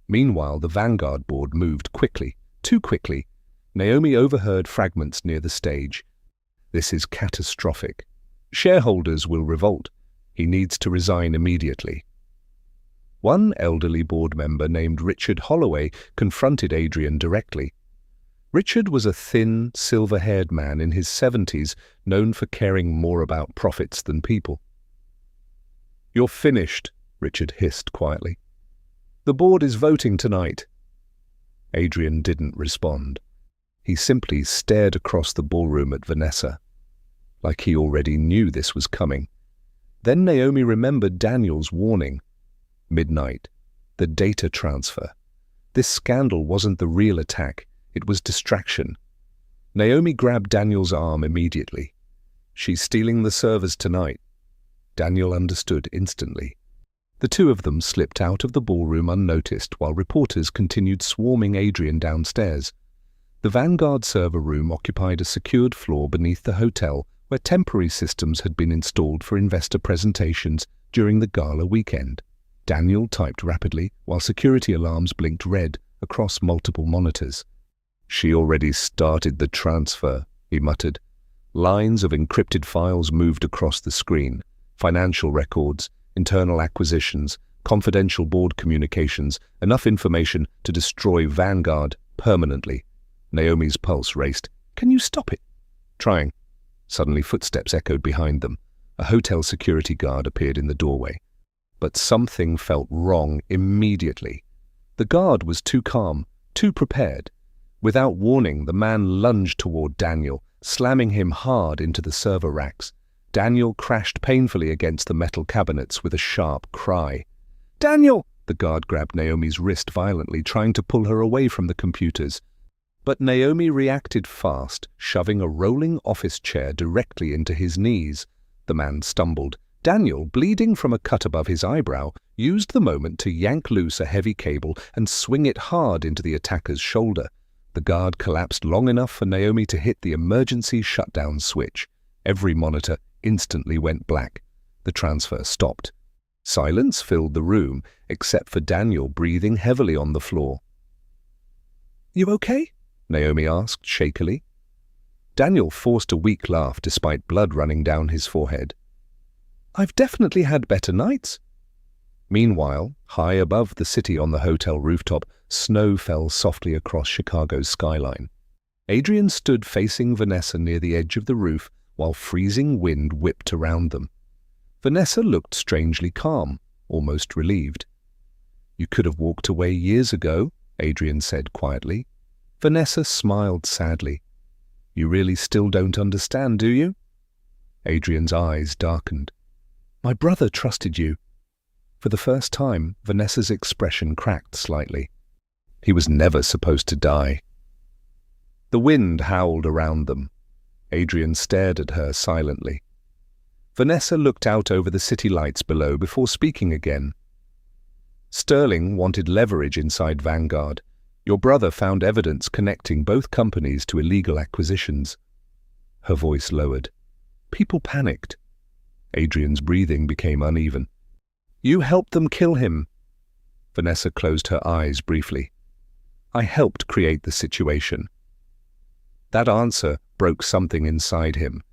Meanwhile, the Vanguard board moved quickly, too quickly. Naomi overheard fragments near the stage. "This is catastrophic. Shareholders will revolt. He needs to resign immediately." One elderly board member named Richard Holloway confronted Adrian directly. Richard was a thin, silver-haired man in his 70s, known for caring more about profits than people. "You're finished," Richard hissed quietly. "The board is voting tonight." Adrian didn't respond. He simply stared across the ballroom at Vanessa, like he already knew this was coming. Then Naomi remembered Daniel's warning. Midnight. The data transfer. This scandal wasn't the real attack. It was distraction. Naomi grabbed Daniel's arm immediately. "She's stealing the servers tonight." Daniel understood instantly. The two of them slipped out of the ballroom unnoticed while reporters continued swarming Adrian downstairs. The Vanguard server room occupied a secured floor beneath the hotel where temporary systems had been installed for investor presentations during the gala weekend. Daniel typed rapidly while security alarms blinked red across multiple monitors. "She already started the transfer," he muttered. Lines of encrypted files moved across the screen. Financial records, internal acquisitions, confidential board communications, enough information to destroy Vanguard permanently. Naomi's pulse raced. "Can you stop it?" "Trying." Suddenly footsteps echoed behind them. A hotel security guard appeared in the doorway. But something felt wrong immediately. The guard was too calm, too prepared. Without warning, the man lunged toward Daniel, slamming him hard into the server racks. Daniel crashed painfully against the metal cabinets with a sharp cry. "Daniel!" The guard grabbed Naomi's wrist violently, trying to pull her away from the computers. But Naomi reacted fast, shoving a rolling office chair directly into his knees. The man stumbled. Daniel, bleeding from a cut above his eyebrow, used the moment to yank loose a heavy cable and swing it hard into the attacker's shoulder. The guard collapsed long enough for Naomi to hit the emergency shutdown switch. Every monitor instantly went black. The transfer stopped. Silence filled the room, except for Daniel breathing heavily on the floor. "You okay?" Naomi asked shakily. Daniel forced a weak laugh despite blood running down his forehead. "I've definitely had better nights." Meanwhile, high above the city on the hotel rooftop, snow fell softly across Chicago's skyline. Adrian stood facing Vanessa near the edge of the roof while freezing wind whipped around them. Vanessa looked strangely calm, almost relieved. "You could have walked away years ago," Adrian said quietly. Vanessa smiled sadly. "You really still don't understand, do you?" Adrian's eyes darkened. "My brother trusted you." For the first time, Vanessa's expression cracked slightly. "He was never supposed to die." The wind howled around them. Adrian stared at her silently. Vanessa looked out over the city lights below before speaking again. "Sterling wanted leverage inside Vanguard. Your brother found evidence connecting both companies to illegal acquisitions." Her voice lowered. People panicked. Adrian's breathing became uneven. "You helped them kill him." Vanessa closed her eyes briefly. "I helped create the situation." That answer broke something inside him.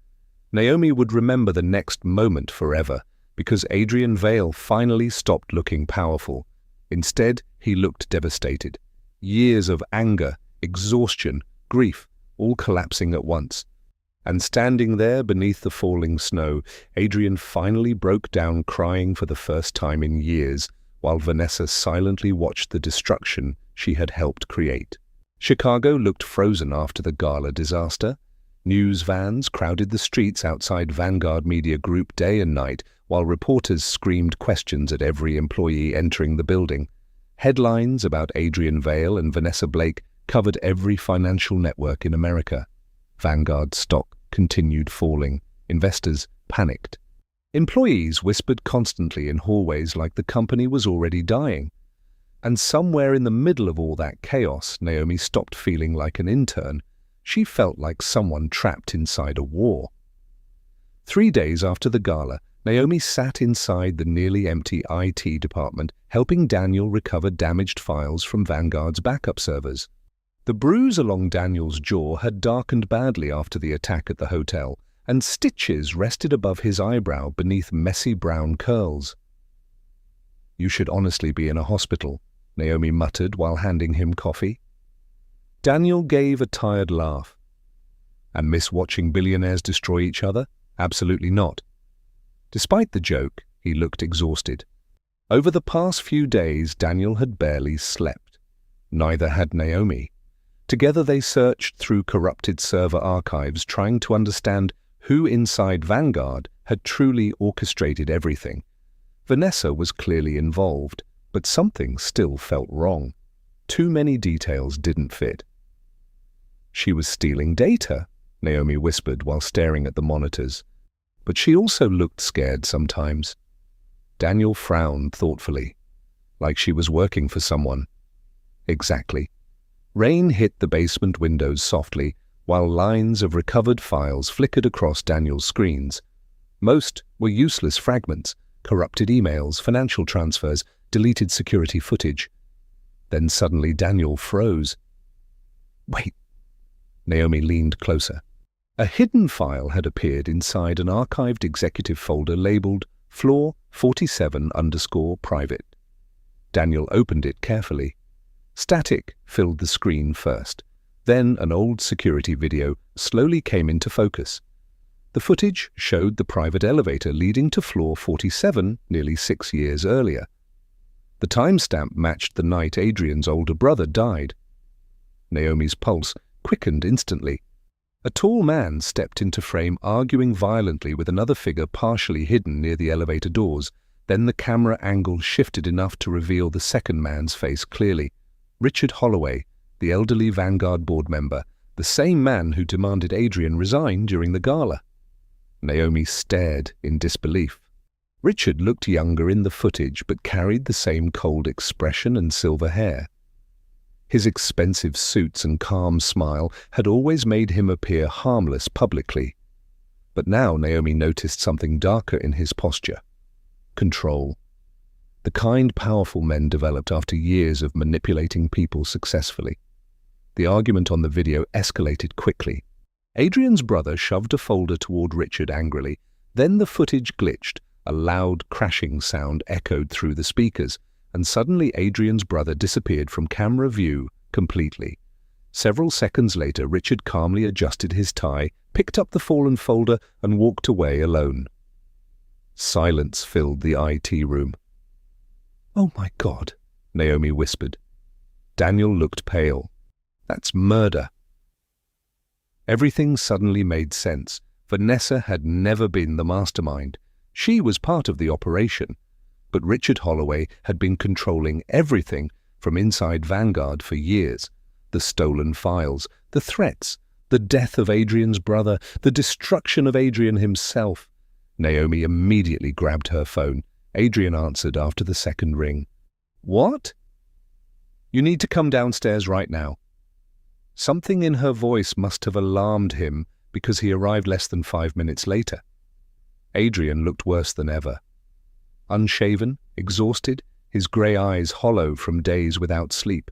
Naomi would remember the next moment forever, because Adrian Vale finally stopped looking powerful. Instead, he looked devastated. Years of anger, exhaustion, grief, all collapsing at once. And standing there beneath the falling snow, Adrian finally broke down crying for the first time in years, while Vanessa silently watched the destruction she had helped create. Chicago looked frozen after the gala disaster. News vans crowded the streets outside Vanguard Media Group day and night, while reporters screamed questions at every employee entering the building. Headlines about Adrian Vale and Vanessa Blake covered every financial network in America. Vanguard's stock continued falling. Investors panicked. Employees whispered constantly in hallways like the company was already dying. And somewhere in the middle of all that chaos, Naomi stopped feeling like an intern. She felt like someone trapped inside a war. 3 days after the gala, Naomi sat inside the nearly empty IT department, helping Daniel recover damaged files from Vanguard's backup servers. The bruise along Daniel's jaw had darkened badly after the attack at the hotel, and stitches rested above his eyebrow beneath messy brown curls. You should honestly be in a hospital, Naomi muttered while handing him coffee. Daniel gave a tired laugh. And miss watching billionaires destroy each other? Absolutely not. Despite the joke, he looked exhausted. Over the past few days, Daniel had barely slept. Neither had Naomi. Together they searched through corrupted server archives, trying to understand who inside Vanguard had truly orchestrated everything. Vanessa was clearly involved, but something still felt wrong. Too many details didn't fit. She was stealing data, Naomi whispered while staring at the monitors. But she also looked scared sometimes. Daniel frowned thoughtfully, like she was working for someone. Exactly. Rain hit the basement windows softly, while lines of recovered files flickered across Daniel's screens. Most were useless fragments, corrupted emails, financial transfers, deleted security footage. Then suddenly Daniel froze. Wait. Naomi leaned closer. A hidden file had appeared inside an archived executive folder labeled Floor 47_private. Daniel opened it carefully. Static filled the screen first. Then an old security video slowly came into focus. The footage showed the private elevator leading to floor 47 nearly 6 years earlier. The timestamp matched the night Adrian's older brother died. Naomi's pulse quickened instantly. A tall man stepped into frame, arguing violently with another figure partially hidden near the elevator doors. Then the camera angle shifted enough to reveal the second man's face clearly. Richard Holloway, the elderly Vanguard board member, the same man who demanded Adrian resign during the gala. Naomi stared in disbelief. Richard looked younger in the footage but carried the same cold expression and silver hair. His expensive suits and calm smile had always made him appear harmless publicly. But now Naomi noticed something darker in his posture. Control. The kind, powerful men developed after years of manipulating people successfully. The argument on the video escalated quickly. Adrian's brother shoved a folder toward Richard angrily. Then the footage glitched. A loud crashing sound echoed through the speakers, and suddenly Adrian's brother disappeared from camera view completely. Several seconds later, Richard calmly adjusted his tie, picked up the fallen folder, and walked away alone. Silence filled the IT room. "Oh my God," Naomi whispered. Daniel looked pale. "That's murder." Everything suddenly made sense. Vanessa had never been the mastermind. She was part of the operation. But Richard Holloway had been controlling everything from inside Vanguard for years. The stolen files, the threats, the death of Adrian's brother, the destruction of Adrian himself. Naomi immediately grabbed her phone. Adrian answered after the second ring. "What?" "You need to come downstairs right now." Something in her voice must have alarmed him because he arrived less than 5 minutes later. Adrian looked worse than ever. Unshaven, exhausted, his grey eyes hollow from days without sleep.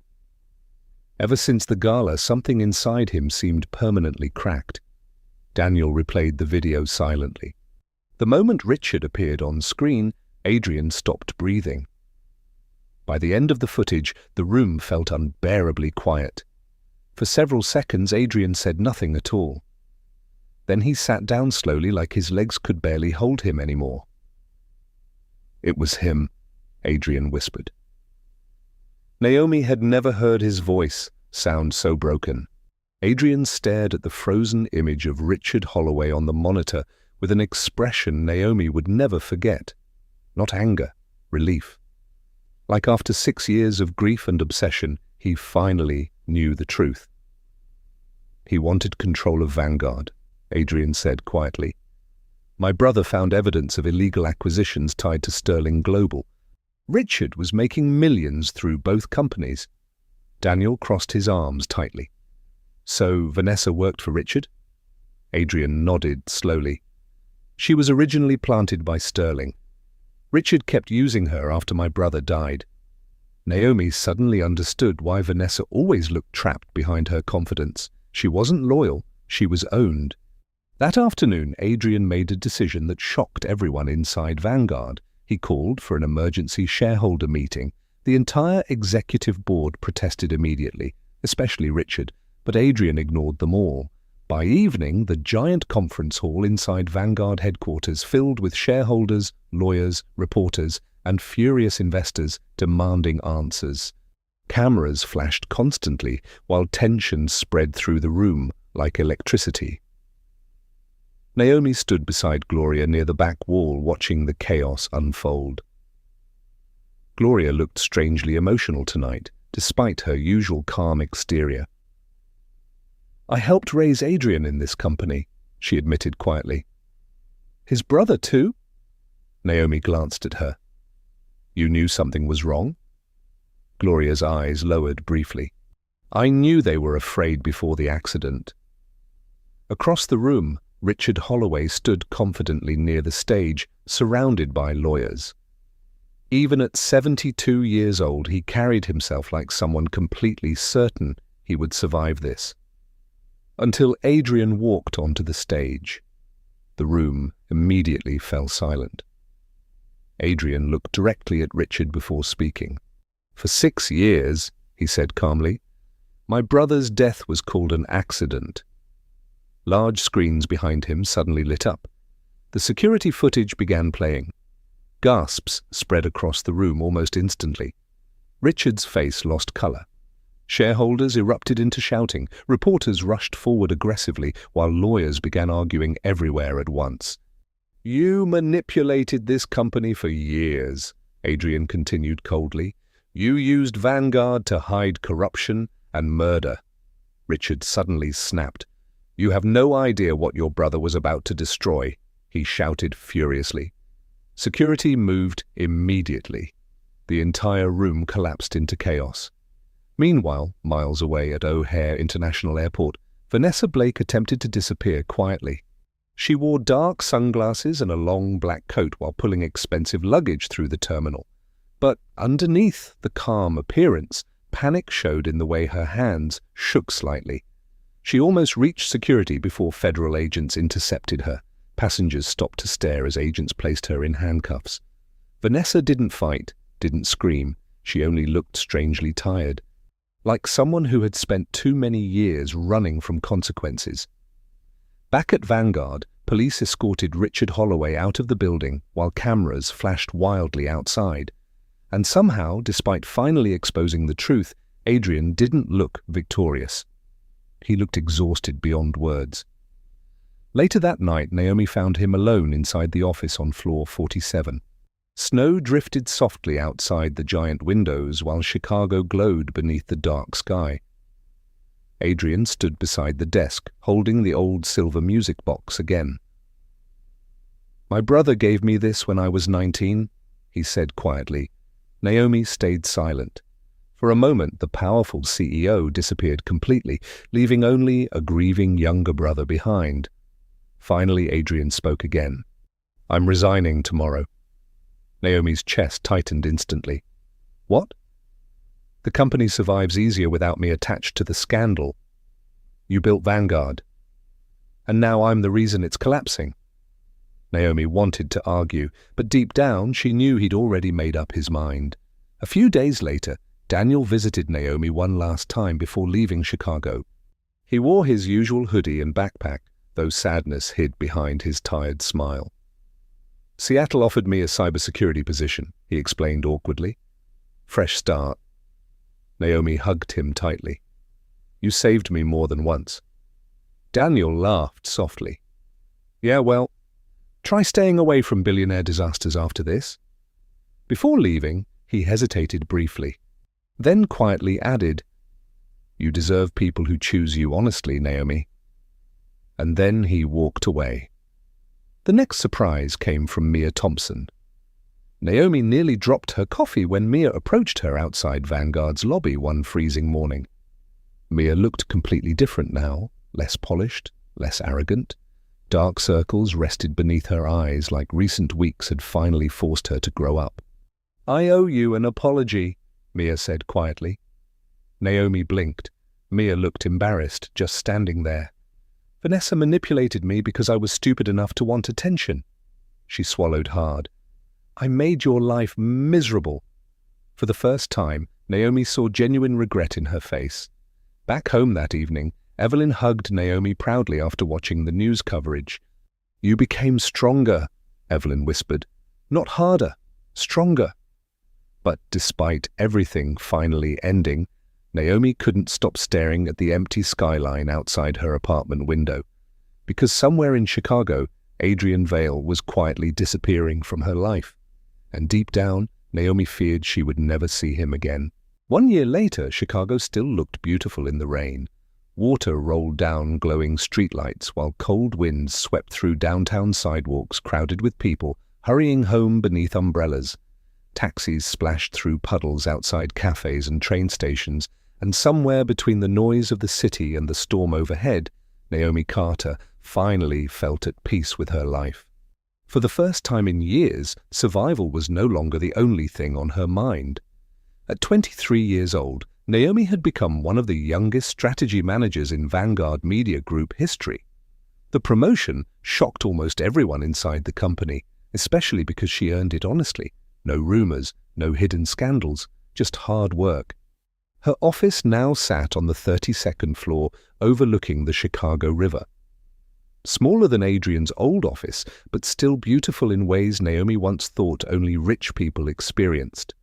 Ever since the gala, something inside him seemed permanently cracked. Daniel replayed the video silently. The moment Richard appeared on screen, Adrian stopped breathing. By the end of the footage, the room felt unbearably quiet. For several seconds, Adrian said nothing at all. Then he sat down slowly, like his legs could barely hold him anymore. "It was him," Adrian whispered. Naomi had never heard his voice sound so broken. Adrian stared at the frozen image of Richard Holloway on the monitor with an expression Naomi would never forget. Not anger, relief. Like after 6 years of grief and obsession, he finally knew the truth. "He wanted control of Vanguard," Adrian said quietly. "My brother found evidence of illegal acquisitions tied to Sterling Global. Richard was making millions through both companies." Daniel crossed his arms tightly. "So Vanessa worked for Richard?" Adrian nodded slowly. "She was originally planted by Sterling. Richard kept using her after my brother died." Naomi suddenly understood why Vanessa always looked trapped behind her confidence. She wasn't loyal, she was owned. That afternoon, Adrian made a decision that shocked everyone inside Vanguard. He called for an emergency shareholder meeting. The entire executive board protested immediately, especially Richard, but Adrian ignored them all. By evening, the giant conference hall inside Vanguard headquarters filled with shareholders, lawyers, reporters, and furious investors demanding answers. Cameras flashed constantly, while tension spread through the room like electricity. Naomi stood beside Gloria near the back wall, watching the chaos unfold. Gloria looked strangely emotional tonight, despite her usual calm exterior. "I helped raise Adrian in this company," she admitted quietly. "His brother, too?" Naomi glanced at her. "You knew something was wrong?" Gloria's eyes lowered briefly. "I knew they were afraid before the accident." Across the room, Richard Holloway stood confidently near the stage, surrounded by lawyers. Even at 72 years old, he carried himself like someone completely certain he would survive this. Until Adrian walked onto the stage. The room immediately fell silent. Adrian looked directly at Richard before speaking. "For 6 years," he said calmly, "my brother's death was called an accident." Large screens behind him suddenly lit up. The security footage began playing. Gasps spread across the room almost instantly. Richard's face lost color. Shareholders erupted into shouting. Reporters rushed forward aggressively, while lawyers began arguing everywhere at once. "You manipulated this company for years," Adrian continued coldly. "You used Vanguard to hide corruption and murder." Richard suddenly snapped. "You have no idea what your brother was about to destroy," he shouted furiously. Security moved immediately. The entire room collapsed into chaos. Meanwhile, miles away at O'Hare International Airport, Vanessa Blake attempted to disappear quietly. She wore dark sunglasses and a long black coat while pulling expensive luggage through the terminal. But underneath the calm appearance, panic showed in the way her hands shook slightly. She almost reached security before federal agents intercepted her. Passengers stopped to stare as agents placed her in handcuffs. Vanessa didn't fight, didn't scream. She only looked strangely tired, like someone who had spent too many years running from consequences. Back at Vanguard, police escorted Richard Holloway out of the building while cameras flashed wildly outside. And somehow, despite finally exposing the truth, Adrian didn't look victorious. He looked exhausted beyond words. Later that night, Naomi found him alone inside the office on floor 47. Snow drifted softly outside the giant windows while Chicago glowed beneath the dark sky. Adrian stood beside the desk, holding the old silver music box again. "My brother gave me this when I was 19, he said quietly. Naomi stayed silent. For a moment, the powerful CEO disappeared completely, leaving only a grieving younger brother behind. Finally, Adrian spoke again. "I'm resigning tomorrow." Naomi's chest tightened instantly. "What?" "The company survives easier without me attached to the scandal. You built Vanguard. And now I'm the reason it's collapsing." Naomi wanted to argue, but deep down she knew he'd already made up his mind. A few days later, Daniel visited Naomi one last time before leaving Chicago. He wore his usual hoodie and backpack, though sadness hid behind his tired smile. "Seattle offered me a cybersecurity position," he explained awkwardly. "Fresh start." Naomi hugged him tightly. "You saved me more than once." Daniel laughed softly. "Yeah, well, try staying away from billionaire disasters after this." Before leaving, he hesitated briefly, then quietly added, "You deserve people who choose you honestly, Naomi." And then he walked away. The next surprise came from Mia Thompson. Naomi nearly dropped her coffee when Mia approached her outside Vanguard's lobby one freezing morning. Mia looked completely different now, less polished, less arrogant. Dark circles rested beneath her eyes like recent weeks had finally forced her to grow up. "I owe you an apology," Mia said quietly. Naomi blinked. Mia looked embarrassed, just standing there. "Vanessa manipulated me because I was stupid enough to want attention." She swallowed hard. I made your life miserable." For the first time, Naomi saw genuine regret in her face. Back home that evening, Evelyn hugged Naomi proudly after watching the news coverage. "You became stronger," Evelyn whispered. "Not harder, stronger." But despite everything finally ending, Naomi couldn't stop staring at the empty skyline outside her apartment window, because somewhere in Chicago, Adrian Vale was quietly disappearing from her life. And deep down, Naomi feared she would never see him again. 1 year later, Chicago still looked beautiful in the rain. Water rolled down glowing streetlights while cold winds swept through downtown sidewalks crowded with people hurrying home beneath umbrellas. Taxis splashed through puddles outside cafes and train stations, and somewhere between the noise of the city and the storm overhead, Naomi Carter finally felt at peace with her life. For the first time in years, survival was no longer the only thing on her mind. At 23 years old, Naomi had become one of the youngest strategy managers in Vanguard Media Group history. The promotion shocked almost everyone inside the company, especially because she earned it honestly. No rumors, no hidden scandals, just hard work. Her office now sat on the 32nd floor, overlooking the Chicago River. Smaller than Adrian's old office, but still beautiful in ways Naomi once thought only rich people experienced.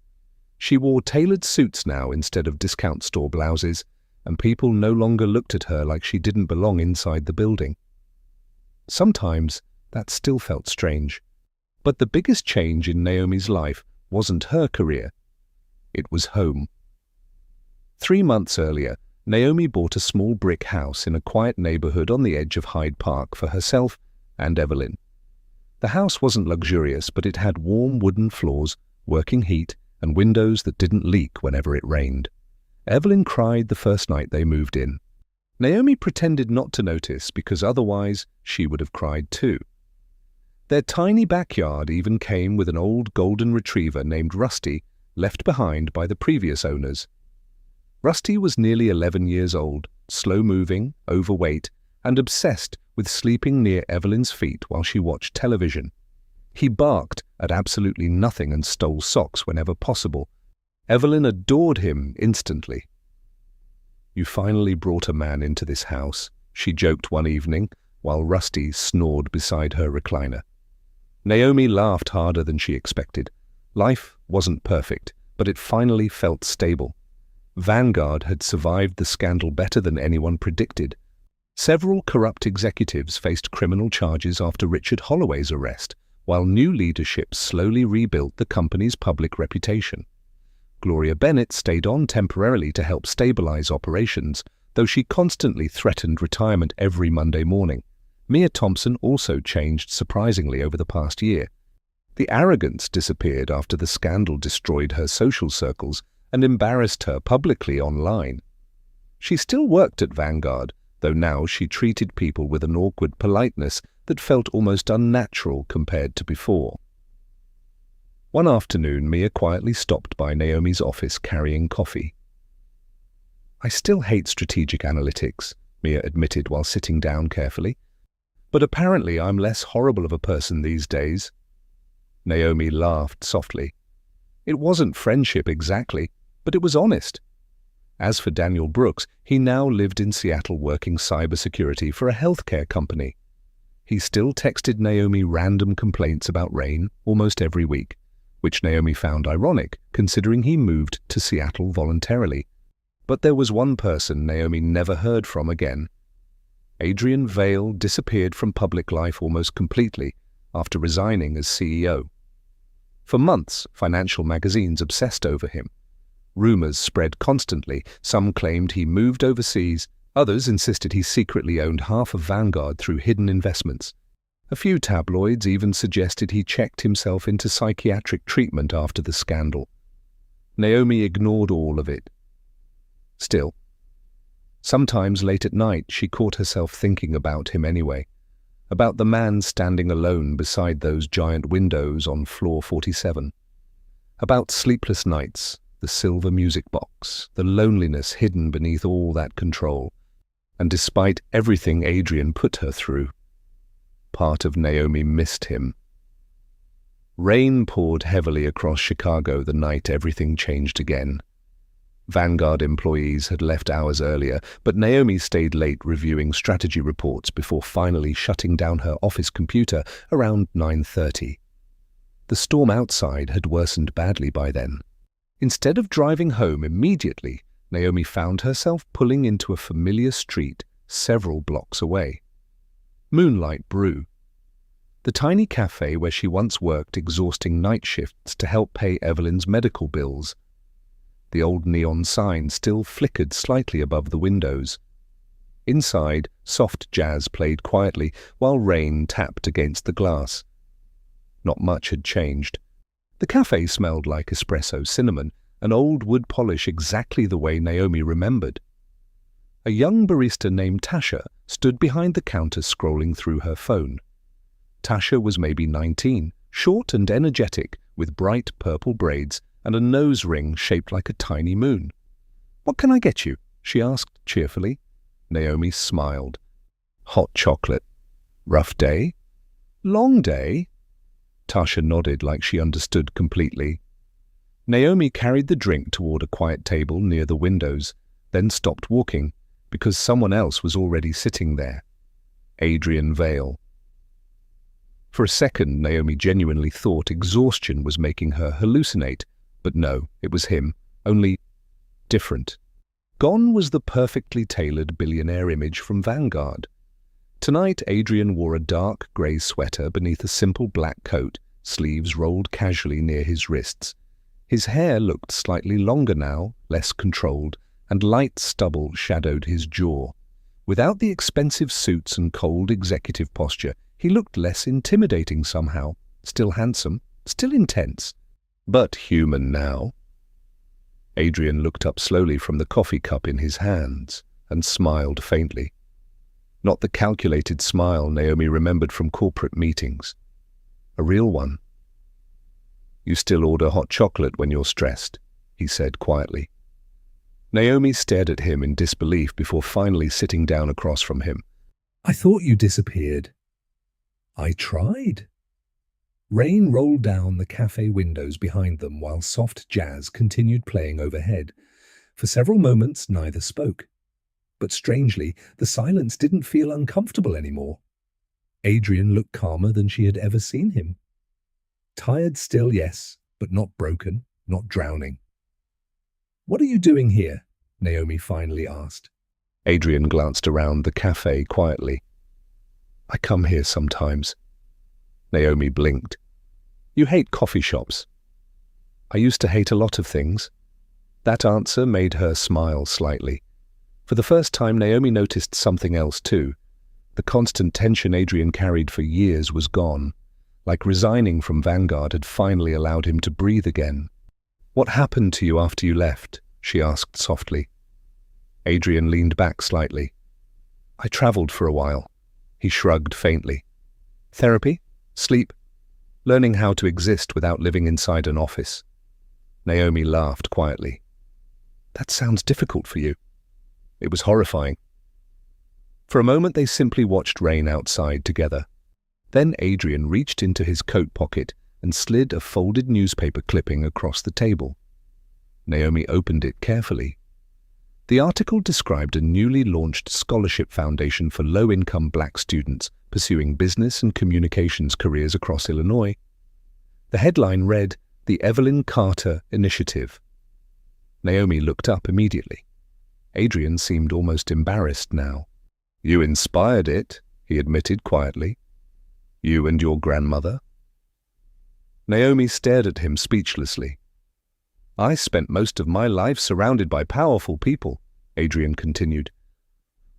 She wore tailored suits now instead of discount store blouses, and people no longer looked at her like she didn't belong inside the building. Sometimes that still felt strange. But the biggest change in Naomi's life wasn't her career. It was home. 3 months earlier, Naomi bought a small brick house in a quiet neighborhood on the edge of Hyde Park for herself and Evelyn. The house wasn't luxurious, but it had warm wooden floors, working heat, and windows that didn't leak whenever it rained. Evelyn cried the first night they moved in. Naomi pretended not to notice because otherwise she would have cried too. Their tiny backyard even came with an old golden retriever named Rusty, left behind by the previous owners. Rusty was nearly 11 years old, slow-moving, overweight, and obsessed with sleeping near Evelyn's feet while she watched television. He barked at absolutely nothing and stole socks whenever possible. Evelyn adored him instantly. "You finally brought a man into this house," she joked one evening, while Rusty snored beside her recliner. Naomi laughed harder than she expected. Life wasn't perfect, but it finally felt stable. Vanguard had survived the scandal better than anyone predicted. Several corrupt executives faced criminal charges after Richard Holloway's arrest, while new leadership slowly rebuilt the company's public reputation. Gloria Bennett stayed on temporarily to help stabilize operations, though she constantly threatened retirement every Monday morning. Mia Thompson also changed surprisingly over the past year. The arrogance disappeared after the scandal destroyed her social circles and embarrassed her publicly online. She still worked at Vanguard, though now she treated people with an awkward politeness that felt almost unnatural compared to before. One afternoon, Mia quietly stopped by Naomi's office carrying coffee. "I still hate strategic analytics," Mia admitted while sitting down carefully. "But apparently I'm less horrible of a person these days." Naomi laughed softly. It wasn't friendship exactly, but it was honest. As for Daniel Brooks, he now lived in Seattle working cybersecurity for a healthcare company. He still texted Naomi random complaints about rain almost every week, which Naomi found ironic considering he moved to Seattle voluntarily. But there was one person Naomi never heard from again. Adrian Vale disappeared from public life almost completely after resigning as CEO. For months, financial magazines obsessed over him. Rumors spread constantly. Some claimed he moved overseas. Others insisted he secretly owned half of Vanguard through hidden investments. A few tabloids even suggested he checked himself into psychiatric treatment after the scandal. Naomi ignored all of it. Still, sometimes late at night she caught herself thinking about him anyway, about the man standing alone beside those giant windows on floor 47, about sleepless nights, the silver music box, the loneliness hidden beneath all that control. And despite everything Adrian put her through, part of Naomi missed him. Rain poured heavily across Chicago the night everything changed again. Vanguard employees had left hours earlier, but Naomi stayed late reviewing strategy reports before finally shutting down her office computer around 9:30. The storm outside had worsened badly by then. Instead of driving home immediately, Naomi found herself pulling into a familiar street several blocks away. Moonlight Brew, the tiny cafe where she once worked exhausting night shifts to help pay Evelyn's medical bills. The old neon sign still flickered slightly above the windows. Inside, soft jazz played quietly while rain tapped against the glass. Not much had changed. The cafe smelled like espresso cinnamon, and old wood polish exactly the way Naomi remembered. A young barista named Tasha stood behind the counter scrolling through her phone. Tasha was maybe 19, short and energetic, with bright purple braids and a nose ring shaped like a tiny moon. "What can I get you?" she asked cheerfully. Naomi smiled. "Hot chocolate." "Rough day?" "Long day?" Tasha nodded like she understood completely. Naomi carried the drink toward a quiet table near the windows, then stopped walking because someone else was already sitting there. Adrian Vale. For a second, Naomi genuinely thought exhaustion was making her hallucinate, but no, it was him, only different. Gone was the perfectly tailored billionaire image from Vanguard. Tonight, Adrian wore a dark grey sweater beneath a simple black coat, sleeves rolled casually near his wrists. His hair looked slightly longer now, less controlled, and light stubble shadowed his jaw. Without the expensive suits and cold executive posture, he looked less intimidating somehow, still handsome, still intense, but human now. Adrian looked up slowly from the coffee cup in his hands and smiled faintly. Not the calculated smile Naomi remembered from corporate meetings. A real one. "You still order hot chocolate when you're stressed," he said quietly. Naomi stared at him in disbelief before finally sitting down across from him. "I thought you disappeared." "I tried." Rain rolled down the cafe windows behind them while soft jazz continued playing overhead. For several moments, neither spoke. But strangely, the silence didn't feel uncomfortable anymore. Adrian looked calmer than she had ever seen him. Tired still, yes, but not broken, not drowning. "What are you doing here?" Naomi finally asked. Adrian glanced around the cafe quietly. "I come here sometimes." Naomi blinked. "You hate coffee shops." "I used to hate a lot of things." That answer made her smile slightly. For the first time, Naomi noticed something else too. The constant tension Adrian carried for years was gone. Like resigning from Vanguard had finally allowed him to breathe again. "What happened to you after you left?" she asked softly. Adrian leaned back slightly. "I traveled for a while." He shrugged faintly. "Therapy? Sleep? Learning how to exist without living inside an office." Naomi laughed quietly. "That sounds difficult for you." It was horrifying. For a moment they simply watched rain outside together. Then Adrian reached into his coat pocket and slid a folded newspaper clipping across the table. Naomi opened it carefully. The article described a newly launched scholarship foundation for low-income black students pursuing business and communications careers across Illinois. The headline read, "The Evelyn Carter Initiative." Naomi looked up immediately. Adrian seemed almost embarrassed now. "You inspired it," he admitted quietly. "You and your grandmother?" Naomi stared at him speechlessly. "I spent most of my life surrounded by powerful people," Adrian continued.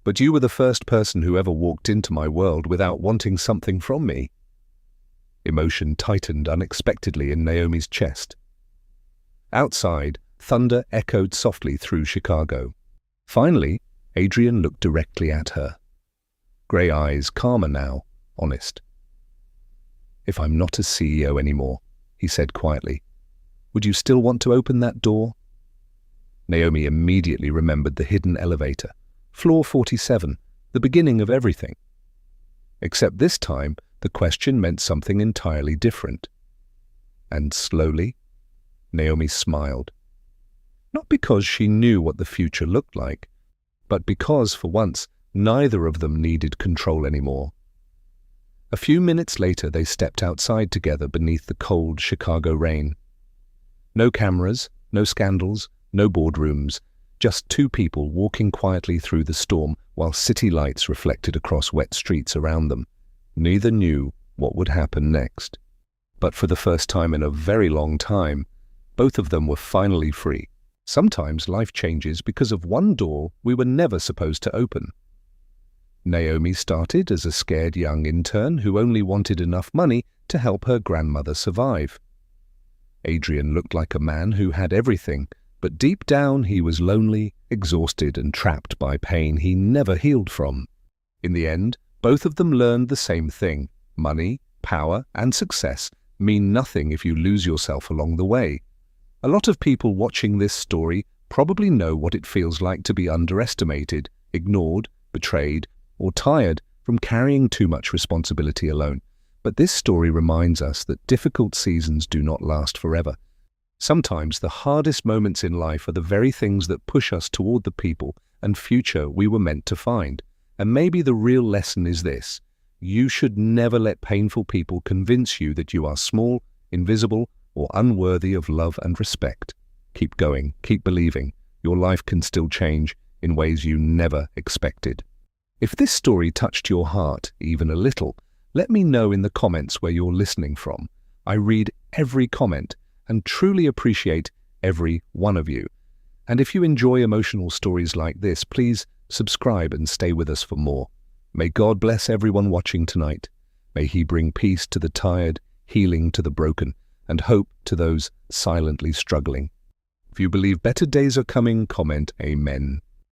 "But you were the first person who ever walked into my world without wanting something from me." Emotion tightened unexpectedly in Naomi's chest. Outside, thunder echoed softly through Chicago. Finally, Adrian looked directly at her. Grey eyes, calmer now, honest. "If I'm not a CEO anymore," he said quietly, "would you still want to open that door?" Naomi immediately remembered the hidden elevator, floor 47, the beginning of everything. Except this time, the question meant something entirely different. And slowly, Naomi smiled. Not because she knew what the future looked like, but because, for once, neither of them needed control anymore. A few minutes later, they stepped outside together beneath the cold Chicago rain. No cameras, no scandals, no boardrooms, just two people walking quietly through the storm while city lights reflected across wet streets around them. Neither knew what would happen next. But for the first time in a very long time, both of them were finally free. Sometimes life changes because of one door we were never supposed to open. Naomi started as a scared young intern who only wanted enough money to help her grandmother survive. Adrian looked like a man who had everything, but deep down he was lonely, exhausted, and trapped by pain he never healed from. In the end, both of them learned the same thing. Money, power, and success mean nothing if you lose yourself along the way. A lot of people watching this story probably know what it feels like to be underestimated, ignored, betrayed, or tired from carrying too much responsibility alone. But this story reminds us that difficult seasons do not last forever. Sometimes the hardest moments in life are the very things that push us toward the people and future we were meant to find. And maybe the real lesson is this: you should never let painful people convince you that you are small, invisible, or unworthy of love and respect. Keep going, keep believing. Your life can still change in ways you never expected. If this story touched your heart even a little, let me know in the comments where you're listening from. I read every comment and truly appreciate every one of you. And if you enjoy emotional stories like this, please subscribe and stay with us for more. May God bless everyone watching tonight. May He bring peace to the tired, healing to the broken, and hope to those silently struggling. If you believe better days are coming, comment Amen.